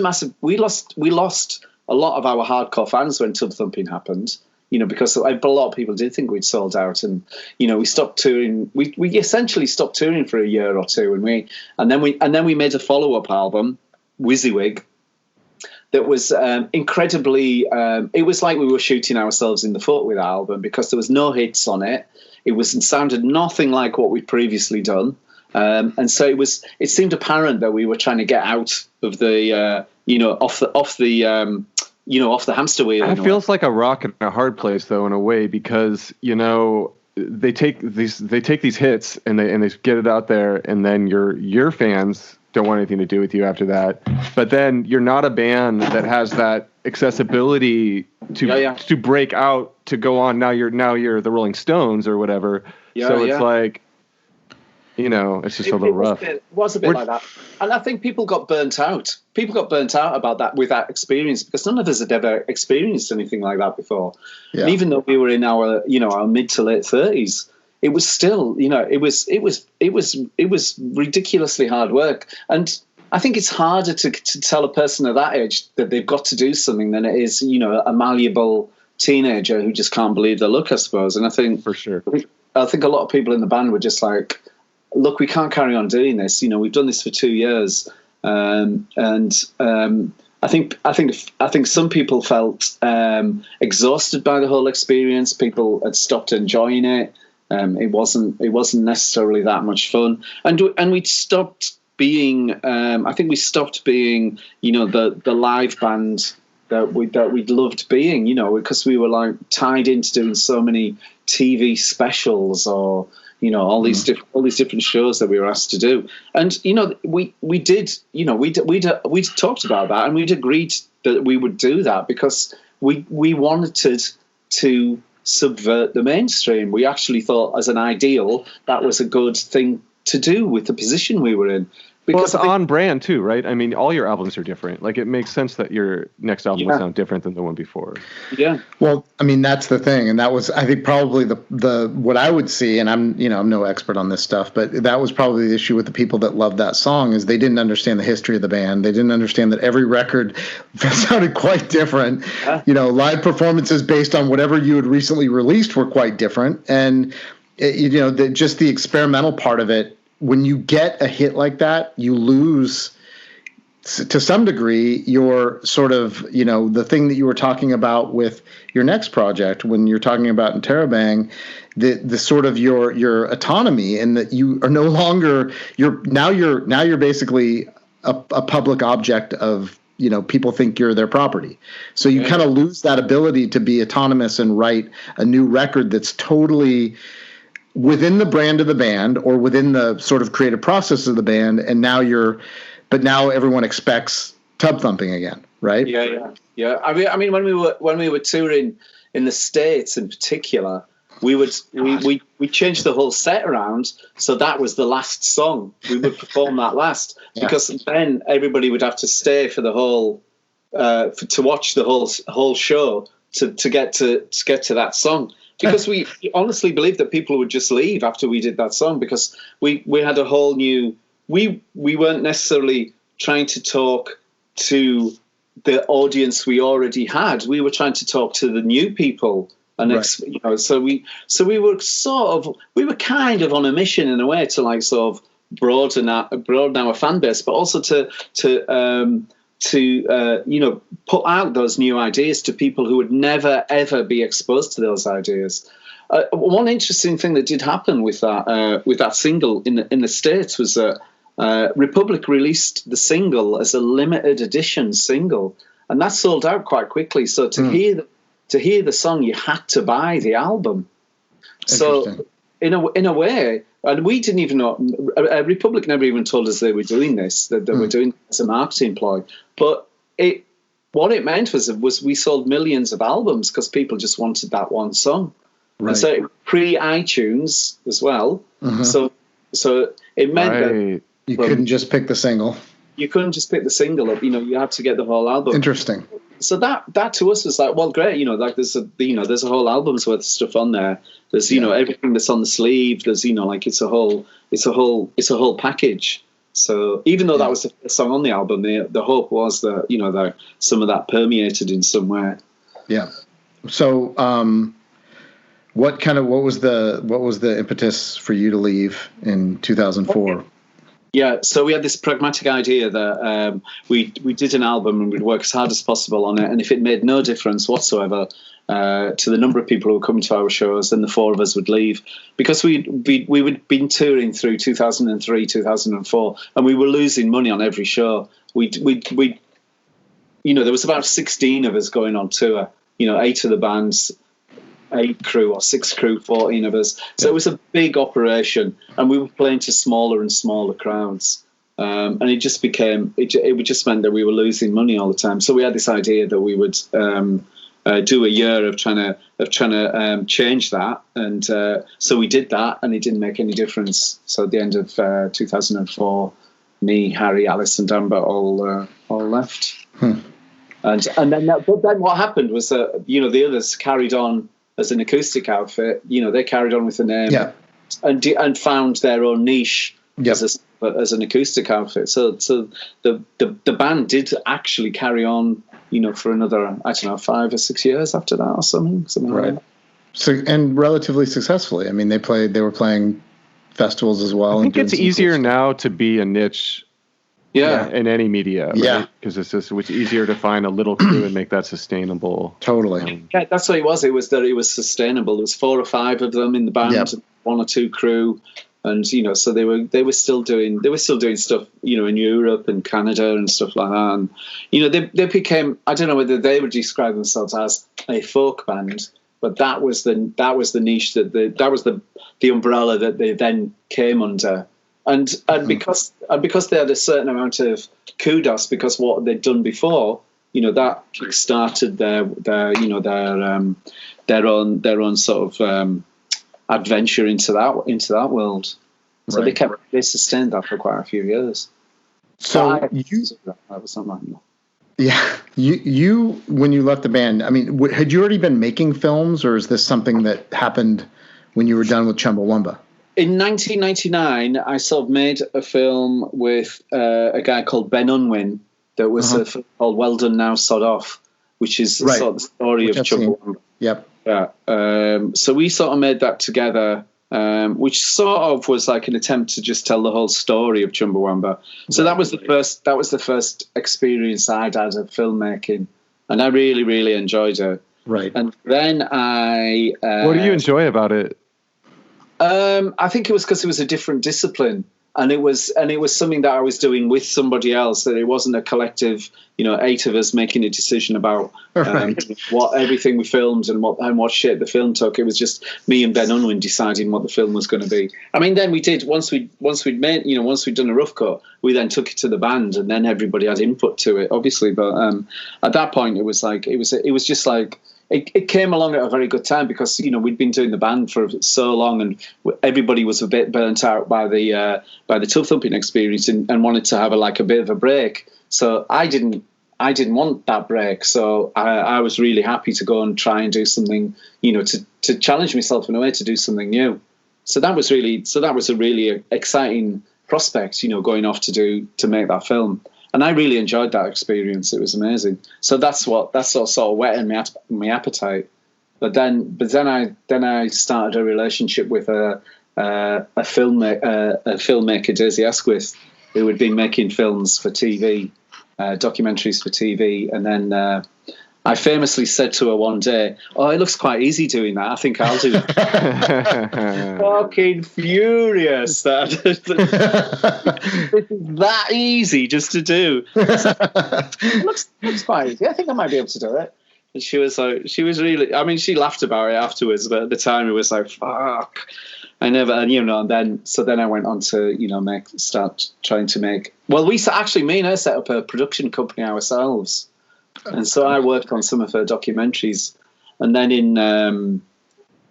a lot of our hardcore fans when Tub Thumping happened. Because a lot of people did think we'd sold out, and we stopped touring. We essentially stopped touring for a year or two, and then we made a follow-up album, WYSIWYG, that was incredibly. It was like we were shooting ourselves in the foot with that album, because there was no hits on it. It sounded nothing like what we'd previously done, and so it seemed apparent that we were trying to get out of the off the hamster wheel. It feels like a rock and a hard place, though, in a way, because they take these hits and they get it out there, and then your fans don't want anything to do with you after that. But then you're not a band that has that accessibility to break out, to go on. Now you're the Rolling Stones or whatever. It's like, it's just a little rough. It was a bit like that. And I think people got burnt out. People got burnt out about that, with that experience, because none of us had ever experienced anything like that before. Yeah. And even though we were in our mid to late 30s, it was still, it was ridiculously hard work. And I think it's harder to tell a person of that age that they've got to do something than it is, a malleable teenager who just can't believe their luck, I suppose. And I think, for sure, I think a lot of people in the band were just like, look, we can't carry on doing this. We've done this for 2 years, and I think some people felt exhausted by the whole experience. People had stopped enjoying it. It wasn't necessarily that much fun, and we stopped being. I think we stopped being, the live band that we'd loved being. Because we were like tied into doing so many TV specials or. All these different shows that we were asked to do, and we talked about that, and we'd agreed that we would do that because we wanted to subvert the mainstream. We actually thought, as an ideal, that was a good thing to do with the position we were in. Because it's on brand too, right? I mean, all your albums are different. Like, it makes sense that your next album would sound different than the one before. Yeah. Well, I mean, that's the thing, and that was, I think, probably the what I would see, and I'm no expert on this stuff, but that was probably the issue with the people that loved that song, is they didn't understand the history of the band. They didn't understand that every record sounded quite different. Yeah. Live performances based on whatever you had recently released were quite different, and just the experimental part of it. When you get a hit like that, you lose, to some degree, your sort of, the thing that you were talking about with your next project, when you're talking about Interrobang, the sort of your autonomy, and that you are no longer, you're basically a public object of, people think you're their property. So you kind of lose that ability to be autonomous and write a new record that's totally within the brand of the band or within the sort of creative process of the band, and now everyone expects Tub Thumping again, right? Yeah. I mean, when we were touring in the States in particular, we changed the whole set around, so that was the last song we would perform that last, because then everybody would have to stay for the whole to watch the whole show to get to that song. Because we honestly believed that people would just leave after we did that song, because we had a whole new. We weren't necessarily trying to talk to the audience we already had. We were trying to talk to the new people, and so we were kind of on a mission in a way to like sort of broaden our fan base, but also to put out those new ideas to people who would never ever be exposed to those ideas. One interesting thing that did happen with that single in the States was that Republic released the single as a limited edition single, and that sold out quite quickly. So to hear the song, you had to buy the album. So in a way. And we didn't even know. Republic never even told us they were doing this. That they were doing it as a marketing ploy. But what it meant was we sold millions of albums because people just wanted that one song. Right. And so pre-iTunes as well. Mm-hmm. So it meant that you couldn't just pick the single. You couldn't just pick the single up. You had to get the whole album. Interesting. So that to us was like, well, great. Like there's a whole album's worth of stuff on there. There's everything that's on the sleeve. There's like it's a whole package. So even though that was the first song on the album, the hope was that that some of that permeated in some way. Yeah. So what was the impetus for you to leave in 2004? Yeah, so we had this pragmatic idea that we did an album and we'd work as hard as possible on it, and if it made no difference whatsoever to the number of people who were coming to our shows, then the four of us would leave, because we had been touring through 2003, 2004, and we were losing money on every show. We there was about 16 of us going on tour. 8 of the bands. 8 crew or 6 crew, 14 of us. So it was a big operation, and we were playing to smaller and smaller crowds. And it just became, it just meant that we were losing money all the time. So we had this idea that we would do a year of trying to change that. And so we did that, and it didn't make any difference. So at the end of 2004, me, Harry, Alice, and Danbert all left. And then what happened was that the others carried on as an acoustic outfit. They carried on with the name, and found their own niche as an acoustic outfit. So the band did actually carry on, for another, I don't know, 5 or 6 years after that or something right. like that. So, and relatively successfully. I mean, they were playing festivals as well. I think it's easier now to be a niche. Yeah, in any media, right? Yeah, because it's easier to find a little crew and make that sustainable. Totally. Yeah, that's what it was. It was that it was sustainable. There was 4 or 5 of them in the band, 1 or 2 crew, and so they were still doing stuff, in Europe and Canada and stuff like that. And they became, I don't know whether they would describe themselves as a folk band, but that was the niche that was the umbrella that they then came under. And because they had a certain amount of kudos because what they'd done before, that started their own sort of adventure into that world. So they sustained that for quite a few years. So that was something. Yeah, you when you left the band, I mean, had you already been making films, or is this something that happened when you were done with Chumbawamba? In 1999, I sort of made a film with a guy called Ben Unwin that was a film called Well Done Now, Sod Off, which is sort of the story of Chumbawamba. Yep. Yeah. So we sort of made that together, which sort of was like an attempt to just tell the whole story of Chumbawamba. So that was the first experience I'd had of filmmaking, and I really, really enjoyed it. Right. And then what do you enjoy about it? I think it was because it was a different discipline, and it was something that I was doing with somebody else. That it wasn't a collective, 8 of us making a decision about what everything we filmed and what shape the film took. It was just me and Ben Unwin deciding what the film was going to be. I mean, then we did once we'd done a rough cut, we then took it to the band, and then everybody had input to it, obviously. But at that point, it was just like. It came along at a very good time because we'd been doing the band for so long, and everybody was a bit burnt out by the tub thumping experience and wanted to have a bit of a break. So I didn't want that break. So I was really happy to go and try and do something, to challenge myself in a way to do something new. So that was a really exciting prospect, going off to make that film. And I really enjoyed that experience. It was amazing. So that's what sort of whetted my appetite. But then I started a relationship with a filmmaker, Daisy Asquith, who had been making films for TV, documentaries for TV, and then I famously said to her one day, "Oh, it looks quite easy doing that. I think I'll do it." Fucking furious that this is that easy just to do. It looks quite easy. I think I might be able to do it. And she was really. I mean, she laughed about it afterwards, but at the time it was like, fuck. I never, and then I went on to start trying to make. Well, me and her set up a production company ourselves. And so I worked on some of her documentaries. And then in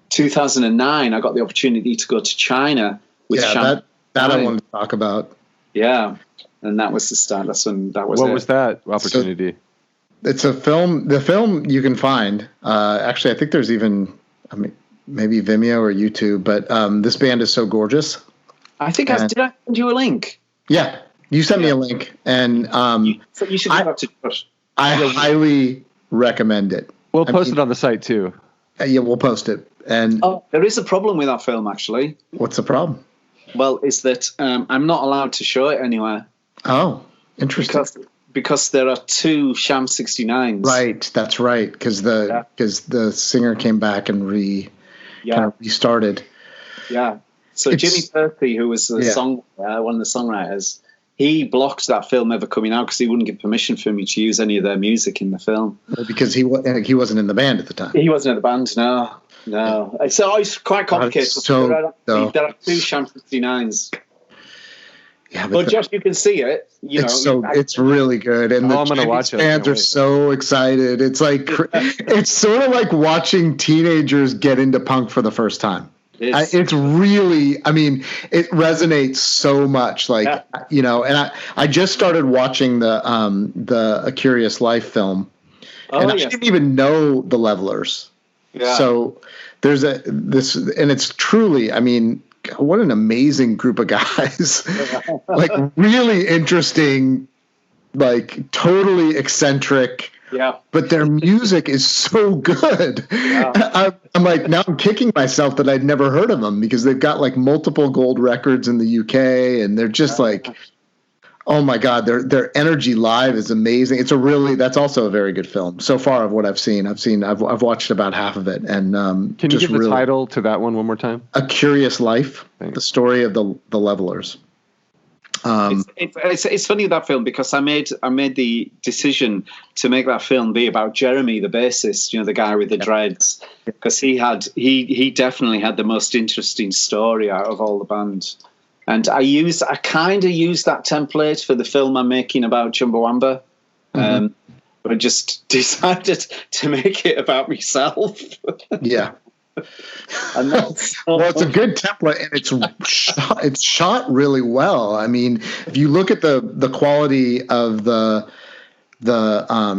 2009, I got the opportunity to go to China with that I wanted to talk about. Yeah. and that was the start. That's when that was. What was that opportunity? So it's a film. The film you can find. Actually, I think there's even, maybe Vimeo or YouTube. But this band is so gorgeous. I think did I send you a link? Yeah, you sent me a link, and you should go up to Josh. I highly recommend it. We'll post it on the site too. Yeah, we'll post it. And there is a problem with that film, actually. What's the problem? Well, it's that I'm not allowed to show it anywhere. Oh, interesting. Because there are 2 Sham 69s. Right, that's right. Because the singer came back and kind of restarted. Yeah. So Jimmy Percy, who was one of the songwriters, he blocked that film ever coming out because he wouldn't give permission for me to use any of their music in the film. Because he wasn't in the band at the time. He wasn't in the band, no. So it's quite complicated. There are 2 Sham 69s. Yeah, but Josh, you can see it. It's really good, and I'm going to watch it. Fans are so excited. It's like it's sort of like watching teenagers get into punk for the first time. It's really, it resonates so much. And I just started watching the A Curious Life film, and I didn't even know the Levelers. Yeah. So there's and it's truly, what an amazing group of guys. Like really interesting, like totally eccentric. Yeah. But their music is so good. Yeah. I'm like, now I'm kicking myself that I'd never heard of them because they've got like multiple gold records in the UK, and they're just like, oh my God, their energy live is amazing. That's also a very good film. So far of what I've seen, I've watched about half of it. And can you give the title to that one more time? A Curious Life, the story of the Levelers. It's funny, that film, because I made the decision to make that film be about Jeremy, the bassist, the guy with the dreads, because he definitely had the most interesting story out of all the band. And I kind of used that template for the film I'm making about Chumbawamba, but I just decided to make it about myself. Yeah. And it's a good template, and it's shot really well. If you look at the quality of the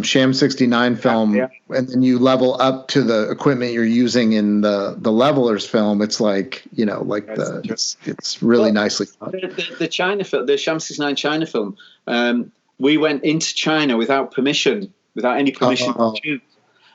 Sham 69 film, and then you level up to the equipment you're using in the Levelers film, it's like it's really nicely shot. The China film, the Sham 69 China film, we went into China without any permission to shoot.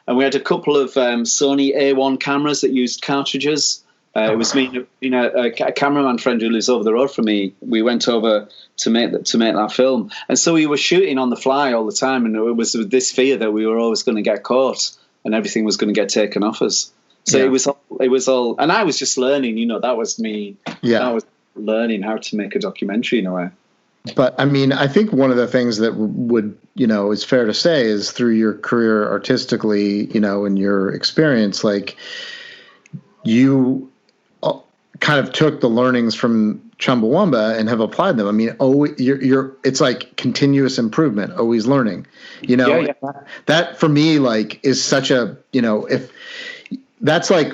And we had a couple of Sony A1 cameras that used cartridges. It was me and a cameraman friend who lives over the road from me. We went over to make that film. And so we were shooting on the fly all the time. And it was with this fear that we were always going to get caught and everything was going to get taken off us. So it was all, and I was just learning, that was me. Yeah. I was learning how to make a documentary in a way. But I think one of the things that would, is fair to say is through your career artistically, and your experience, like you kind of took the learnings from Chumbawamba and have applied them. It's like continuous improvement, always learning, that for me, like, is such a, if that's like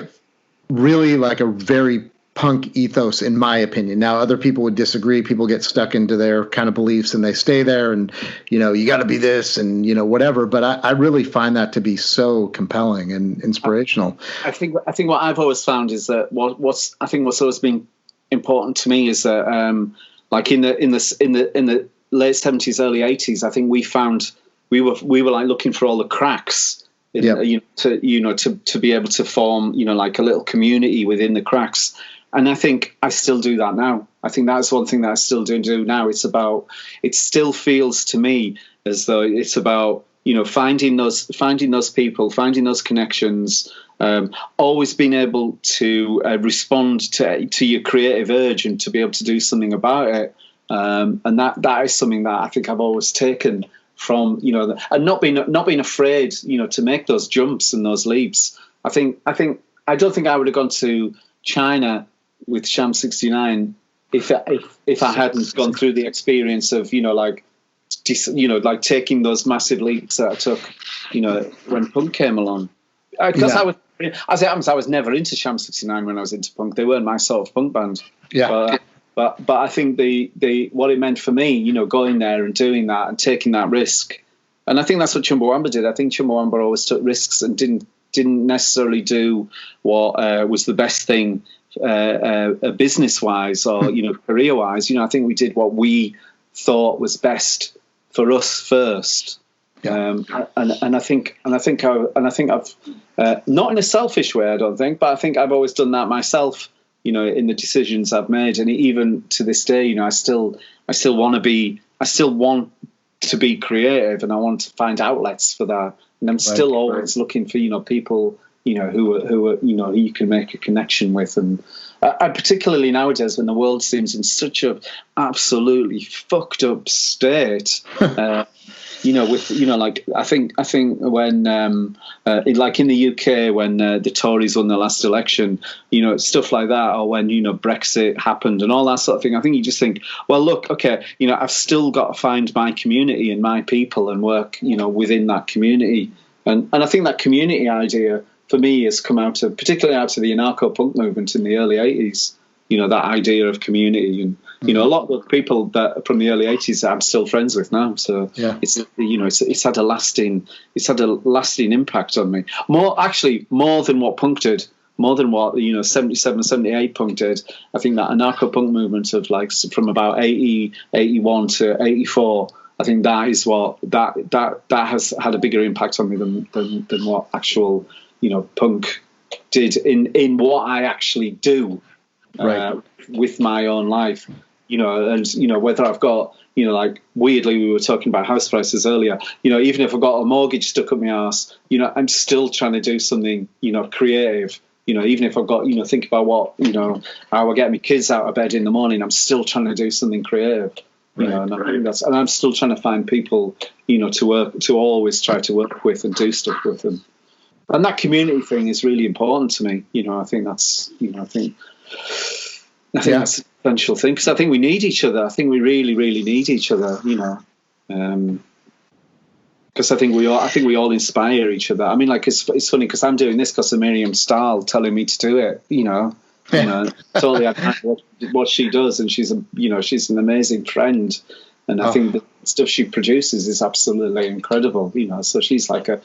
really like a very punk ethos, in my opinion. Now, other people would disagree. People get stuck into their kind of beliefs and they stay there, and you got to be this and whatever. But I really find that to be so compelling and inspirational. I think what I've always found is that what's always been important to me is that like in the late 70s, early 80s, I think we were like looking for all the cracks. To be able to form like a little community within the cracks. And I think I still do that now. I think that's one thing that I still do now. It still feels to me as though it's about, finding those people, finding those connections, always being able to respond to your creative urge and to be able to do something about it. And that is something that I think I've always taken from, and not being afraid, to make those jumps and those leaps. I don't think I would have gone to China with Sham 69 if I hadn't gone through the experience of like taking those massive leaps that I took when punk came along. Because I was never into Sham 69 when I was into punk. They weren't my sort of punk band. Yeah. But I think the what it meant for me, you know, going there and doing that and taking that risk, and I think that's what Chumbawamba did. I think Chumbawamba always took risks and didn't necessarily do what was the best thing business wise or, you know, career wise. You know, I think we did what we thought was best for us first. And I think I've not in a selfish way, I don't think, but I think I've always done that myself, you know, in the decisions I've made. And even to this day, you know, I still want to be creative, and I want to find outlets for that. And I'm still always looking for, you know, people, you know, who are, you know, who you can make a connection with. And I particularly nowadays, when the world seems in such a absolutely fucked up state, you know, with, you know, like I think when like in the UK when the Tories won the last election, you know, stuff like that, or when, you know, Brexit happened and all that sort of thing, I think you just think, well, look, okay, you know, I've still got to find my community and my people and work, you know, within that community, and I think that community idea for me has come particularly out of the anarcho-punk movement in the early 80s. You know, that idea of community, and you know, a lot of people that from the early 80s that I'm still friends with now. So it's, you know, it's had a lasting impact on me. More than what punk did, more than what, you know, 77, 78 punk did. I think that anarcho-punk movement of like from about 80, 81 to 84. I think that is what that has had a bigger impact on me than what actual, you know, punk did in what I actually do. With my own life, you know, and, you know, whether I've got, you know, like weirdly we were talking about house prices earlier, you know, even if I've got a mortgage stuck up my arse, you know, I'm still trying to do something, you know, creative, you know, even if I've got, you know, think about what, you know, how I get my kids out of bed in the morning, I'm still trying to do something creative, you know, and I think and I'm still trying to find people, you know, to always try to work with and do stuff with them. And that community thing is really important to me. You know, I think that's, you know, I think that's an essential thing, because I think we need each other. I think we really, really need each other. You know, because I think we all inspire each other. I mean, like it's funny because I'm doing this because of Miriam Stahl telling me to do it. You know, totally what she does, and she's an amazing friend. And I think the stuff she produces is absolutely incredible, you know. So she's like a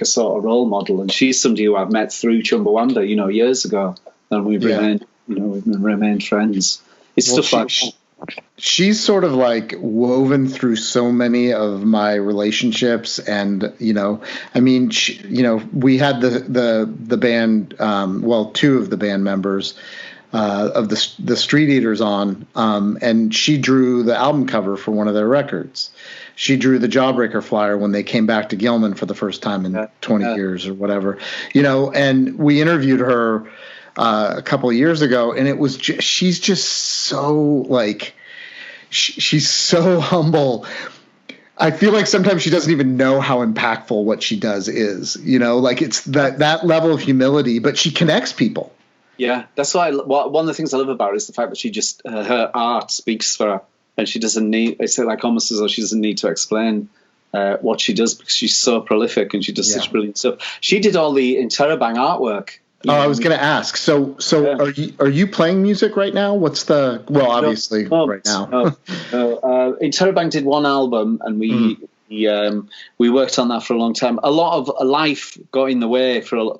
sort of role model, and she's somebody who I've met through Chumbawamba, you know, years ago, and we've remained friends. It's stuff like that. She's sort of like woven through so many of my relationships, and you know, I mean, we had the band, two of the band members. Of the Street Eaters on, and she drew the album cover for one of their records. She drew the Jawbreaker flyer when they came back to Gilman for the first time in 20 years or whatever, you know. And we interviewed her a couple of years ago, and it was she's just so like she's so humble. I feel like sometimes she doesn't even know how impactful what she does is, you know, like it's that level of humility, but she connects people. Yeah, that's why one of the things I love about her is the fact that she just her art speaks for her, and she doesn't need. It's like almost as though she doesn't need to explain what she does, because she's so prolific and she does such brilliant stuff. She did all the Interrobang artwork. I was going to ask. So are you playing music right now? What's the obviously right now? Interrobang did one album, and we worked on that for a long time. A lot of life got in the way for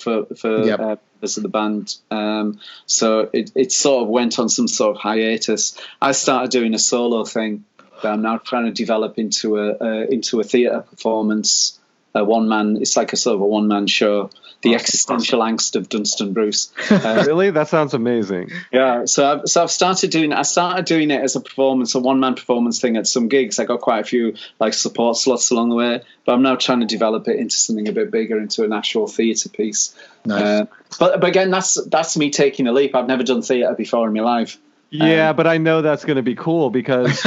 members of the band, so it sort of went on some sort of hiatus. I started doing a solo thing that I'm now trying to develop into a theatre performance. It's like a sort of a one-man show. The existential angst of Dunstan Bruce. Really? That sounds amazing. Yeah. So I've started doing it as a performance, a one-man performance thing at some gigs. I got quite a few like support slots along the way, but I'm now trying to develop it into something a bit bigger, into an actual theatre piece. Nice. But again, that's me taking a leap. I've never done theatre before in my life. Yeah, but I know that's going to be cool because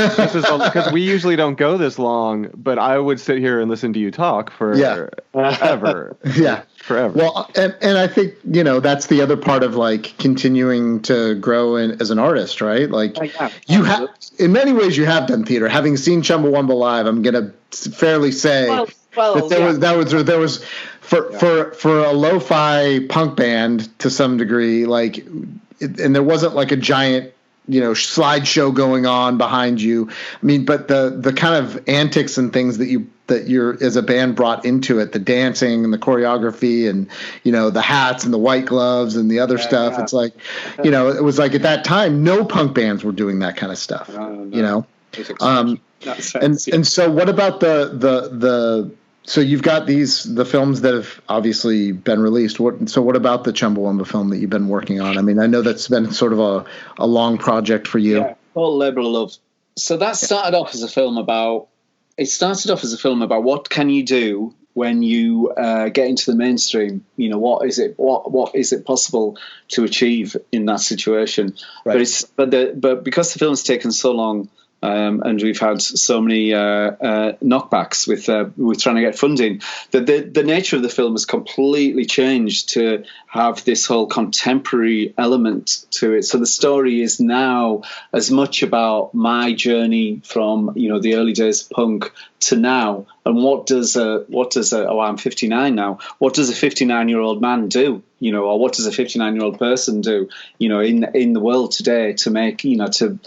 we usually don't go this long, but I would sit here and listen to you talk for ever. Yeah. Forever. Well, and I think, you know, that's the other part of like continuing to grow as an artist, right? Like you have, in many ways you have done theater. Having seen Chumbawamba live, I'm going to fairly say that there was for a lo-fi punk band to some degree, like, and there wasn't like a giant slideshow going on behind you. I mean, but the kind of antics and things that you're as a band brought into it, the dancing and the choreography and, the hats and the white gloves and the other stuff. Yeah. It's like, it was like at that time, no punk bands were doing that kind of stuff, No. And so what about so you've got the films that have obviously been released. What about the Chumbawamba film that you've been working on? I mean, I know that's been sort of a long project for you. Yeah, whole labor of love. So that started off as a film about. It started off as a film about what can you do when you get into the mainstream. What is it possible to achieve in that situation? Right. But because the film's taken so long. And we've had so many knockbacks with trying to get funding that the nature of the film has completely changed to have this whole contemporary element to it. So the story is now as much about my journey from the early days of punk to now, and I'm 59 now. What does a 59-year-old man do? Or what does a 59-year-old person do? In the world today to make to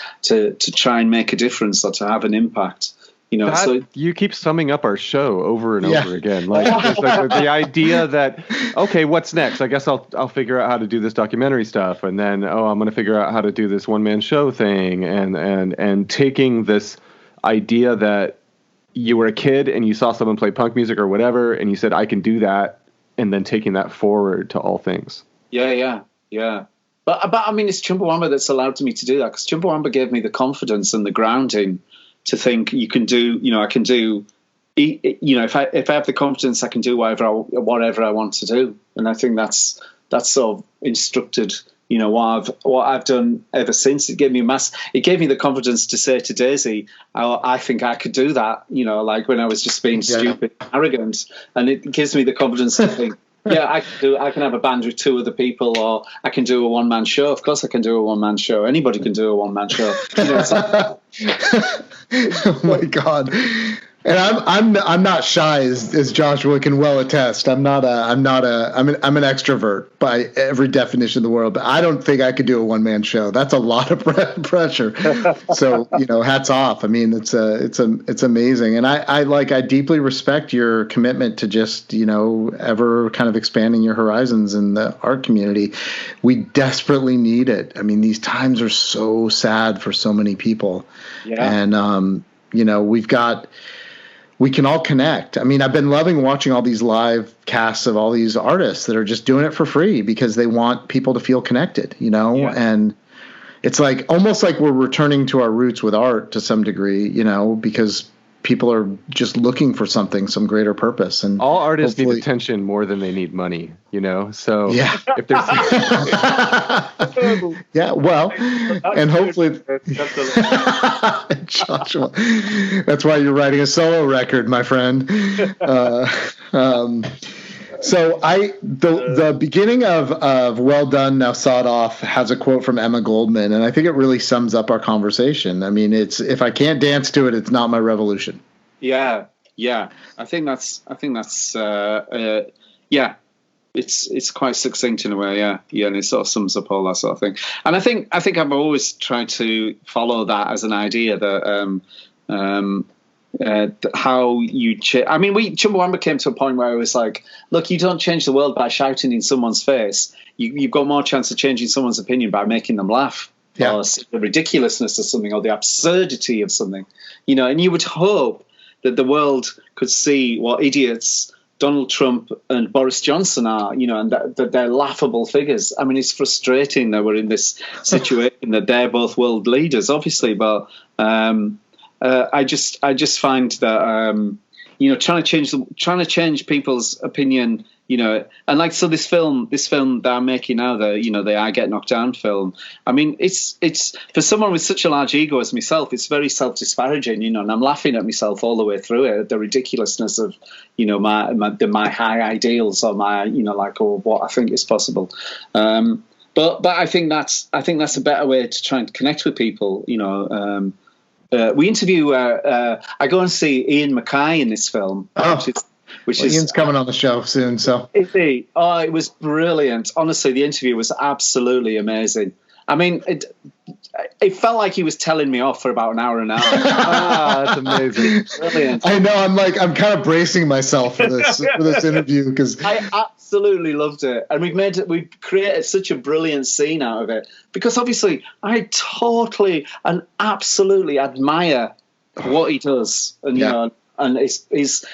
try and make a difference or to have an impact. So you keep summing up our show over and over again. Like, it's like the idea that, okay, what's next? I guess I'll figure out how to do this documentary stuff, and then I'm going to figure out how to do this one-man show thing, and taking this idea that you were a kid and you saw someone play punk music or whatever, and you said, I can do that, and then taking that forward to all things. Yeah. But I mean, it's Chumbawamba that's allowed me to do that, because Chumbawamba gave me the confidence and the grounding to think you can do, I can do, if I have the confidence, I can do whatever I want to do. And I think that's sort of instructed, what I've done ever since. It gave me the confidence to say to Daisy, I think I could do that, like when I was just being stupid, arrogant. And it gives me the confidence to think, I can have a band with two other people, or I can do a one-man show. Of course I can do a one-man show. Anybody can do a one-man show. Oh my God. And I'm not shy, as Joshua can well attest. I'm an extrovert by every definition of the world, but I don't think I could do a one-man show. That's a lot of pressure. So, hats off. I mean, it's amazing. And I deeply respect your commitment to just, ever kind of expanding your horizons in the art community. We desperately need it. I mean, these times are so sad for so many people. Yeah. And, we can all connect. I mean, I've been loving watching all these live casts of all these artists that are just doing it for free because they want people to feel connected, and it's like almost like we're returning to our roots with art to some degree, because people are just looking for some greater purpose. And all artists need attention more than they need money, So if there's and hopefully Joshua, that's why you're writing a solo record, my friend. So the beginning of Well Done, Now Sawed Off has a quote from Emma Goldman, and I think it really sums up our conversation. I mean, it's, if I can't dance to it, it's not my revolution. Yeah. I think that's it's quite succinct in a way. Yeah, and it sort of sums up all that sort of thing. And I think I've always tried to follow that as an idea that how you I mean, Chumbawamba came to a point where it was like, look, you don't change the world by shouting in someone's face. You've got more chance of changing someone's opinion by making them laugh, or the ridiculousness of something, or the absurdity of something, and you would hope that the world could see what idiots Donald Trump and Boris Johnson are, and that they're laughable figures. I mean, it's frustrating that we're in this situation that they're both world leaders, obviously, but I just find that trying to change people's opinion, and like, so this film that I'm making now, the I Get Knocked Down film. I mean, it's for someone with such a large ego as myself, it's very self-disparaging, and I'm laughing at myself all the way through it, the ridiculousness of my high ideals, or my or what I think is possible. But I think that's a better way to try and connect with people. We interview. I go and see Ian Mackay in this film, which is Ian's coming on the show soon. So is he? Oh, it was brilliant. Honestly, the interview was absolutely amazing. I mean, it felt like he was telling me off for about an hour and a half. That's amazing. Brilliant. I know. I'm kind of bracing myself for this interview because I absolutely loved it, and we created such a brilliant scene out of it, because obviously I totally and absolutely admire what he does, and you know, and his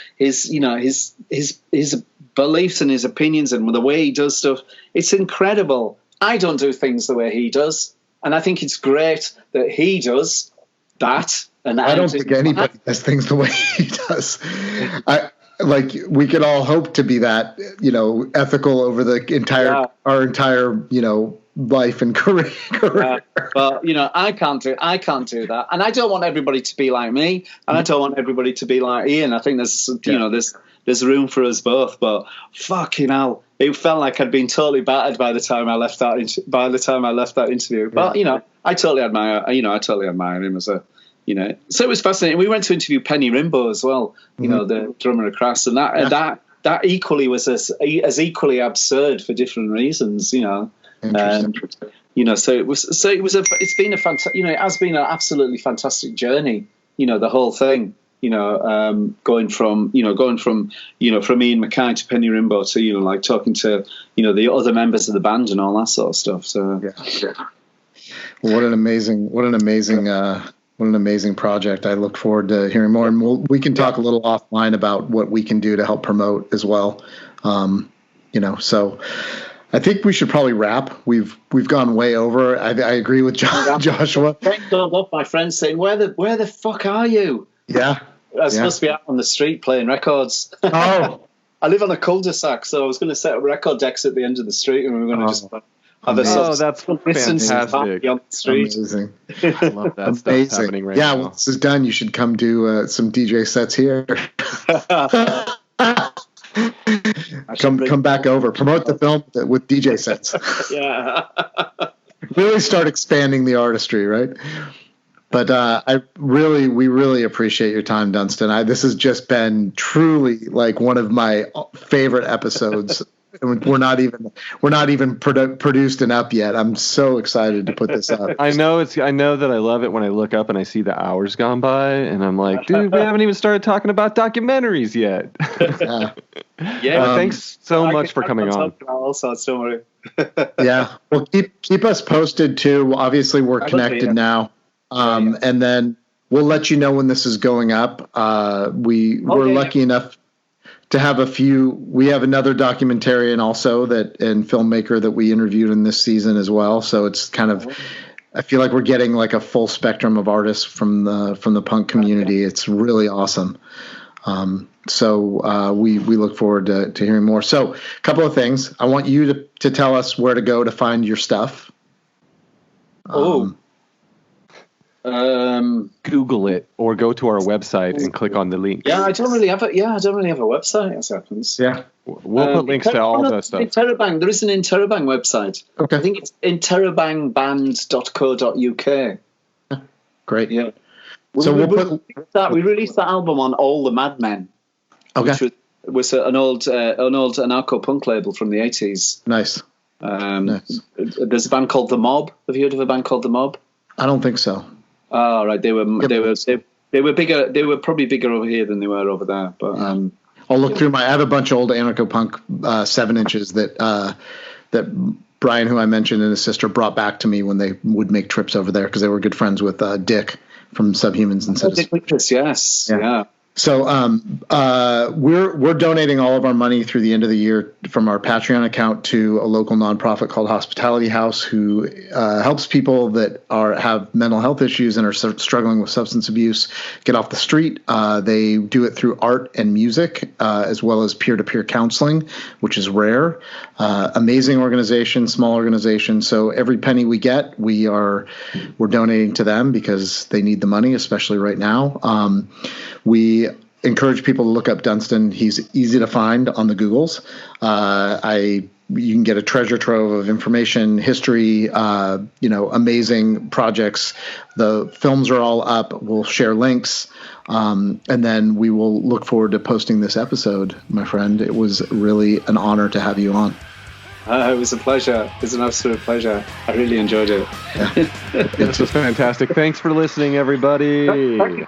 beliefs and his opinions and the way he does stuff. It's incredible. I don't do things the way he does, and I think it's great that he does that. And I don't think anybody does things the way he does. Like we could all hope to be that, you know, ethical over the our entire, you know, life and career. But you know, I can't do that, and I don't want everybody to be like me, and I don't want everybody to be like Ian. I think there's you know there's room for us both. But fucking hell, it felt like I'd been totally battered by the time I left that interview. But you know, I totally admire him as a. You know, so it was fascinating. We went to interview Penny Rimbaud as well. You know, the drummer of Crass, and that equally was as equally absurd for different reasons. You know, you know, it has been an absolutely fantastic journey. You know, the whole thing. You know, going from from Ian Mackay to Penny Rimbaud to, you know, like talking to, you know, the other members of the band and all that sort of stuff. So What an amazing project. I look forward to hearing more, and we can talk a little offline about what we can do to help promote as well. You know, so I think we should probably wrap. We've gone way over. I agree with Joshua. Up my friend saying, where the fuck are you? Yeah. I was supposed to be out on the street playing records. Oh. I live on a cul-de-sac, so I was going to set up record decks at the end of the street, and we were going to just have a that's fantastic. On the street. Amazing. I love that stuff happening right now. When this is done, you should come do some DJ sets here. Come back over. Promote the film with DJ sets. Yeah. Really start expanding the artistry, right? But we really appreciate your time, Dunstan. This has just been truly like one of my favorite episodes. We're not even produced and up yet. I'm so excited to put this up. I know that I love it when I look up and I see the hours gone by, and I'm like, dude, we haven't even started talking about documentaries yet. Thanks so much for coming on. Also, don't worry. Yeah, well, keep us posted too. Obviously, we're connected now, and then we'll let you know when this is going up. We're lucky enough to have we have another documentarian also and filmmaker that we interviewed in this season as well. So it's kind of, I feel like we're getting like a full spectrum of artists from the punk community. It's really awesome. So we look forward to hearing more. So a couple of things. I want you to tell us where to go to find your stuff. Google it or go to our website and click on the link. I don't really have a website, as happens. Yeah, we'll put links to all that stuff. Interrobang, there is an Interrobang website. Okay, I think it's interrobangband.co.uk. Great. Yeah. So we released that album on All the Madmen. Okay. Which was an old anarcho-punk label from the 80s. Nice. Nice. There's a band called The Mob. Have you heard of a band called The Mob? I don't think so. Oh, right. They were bigger. They were probably bigger over here than they were over there. But I'll look through I have a bunch of old anarcho-punk 7-inches that Brian, who I mentioned, and his sister brought back to me when they would make trips over there because they were good friends with Dick from Subhumans and Dick Wickless, yes. Yeah. So we're donating all of our money through the end of the year from our Patreon account to a local nonprofit called Hospitality House, who helps people that have mental health issues and are struggling with substance abuse get off the street. They do it through art and music, as well as peer-to-peer counseling, which is rare. Amazing organization, small organization. So every penny we get, we're donating to them because they need the money, especially right now. We encourage people to look up Dunstan. He's easy to find on the Googles. You can get a treasure trove of information, history, amazing projects. The films are all up. We'll share links. And then we will look forward to posting this episode, my friend. It was really an honor to have you on. It was a pleasure. It was an absolute pleasure. I really enjoyed it. This was fantastic. Thanks for listening, everybody. Thank you.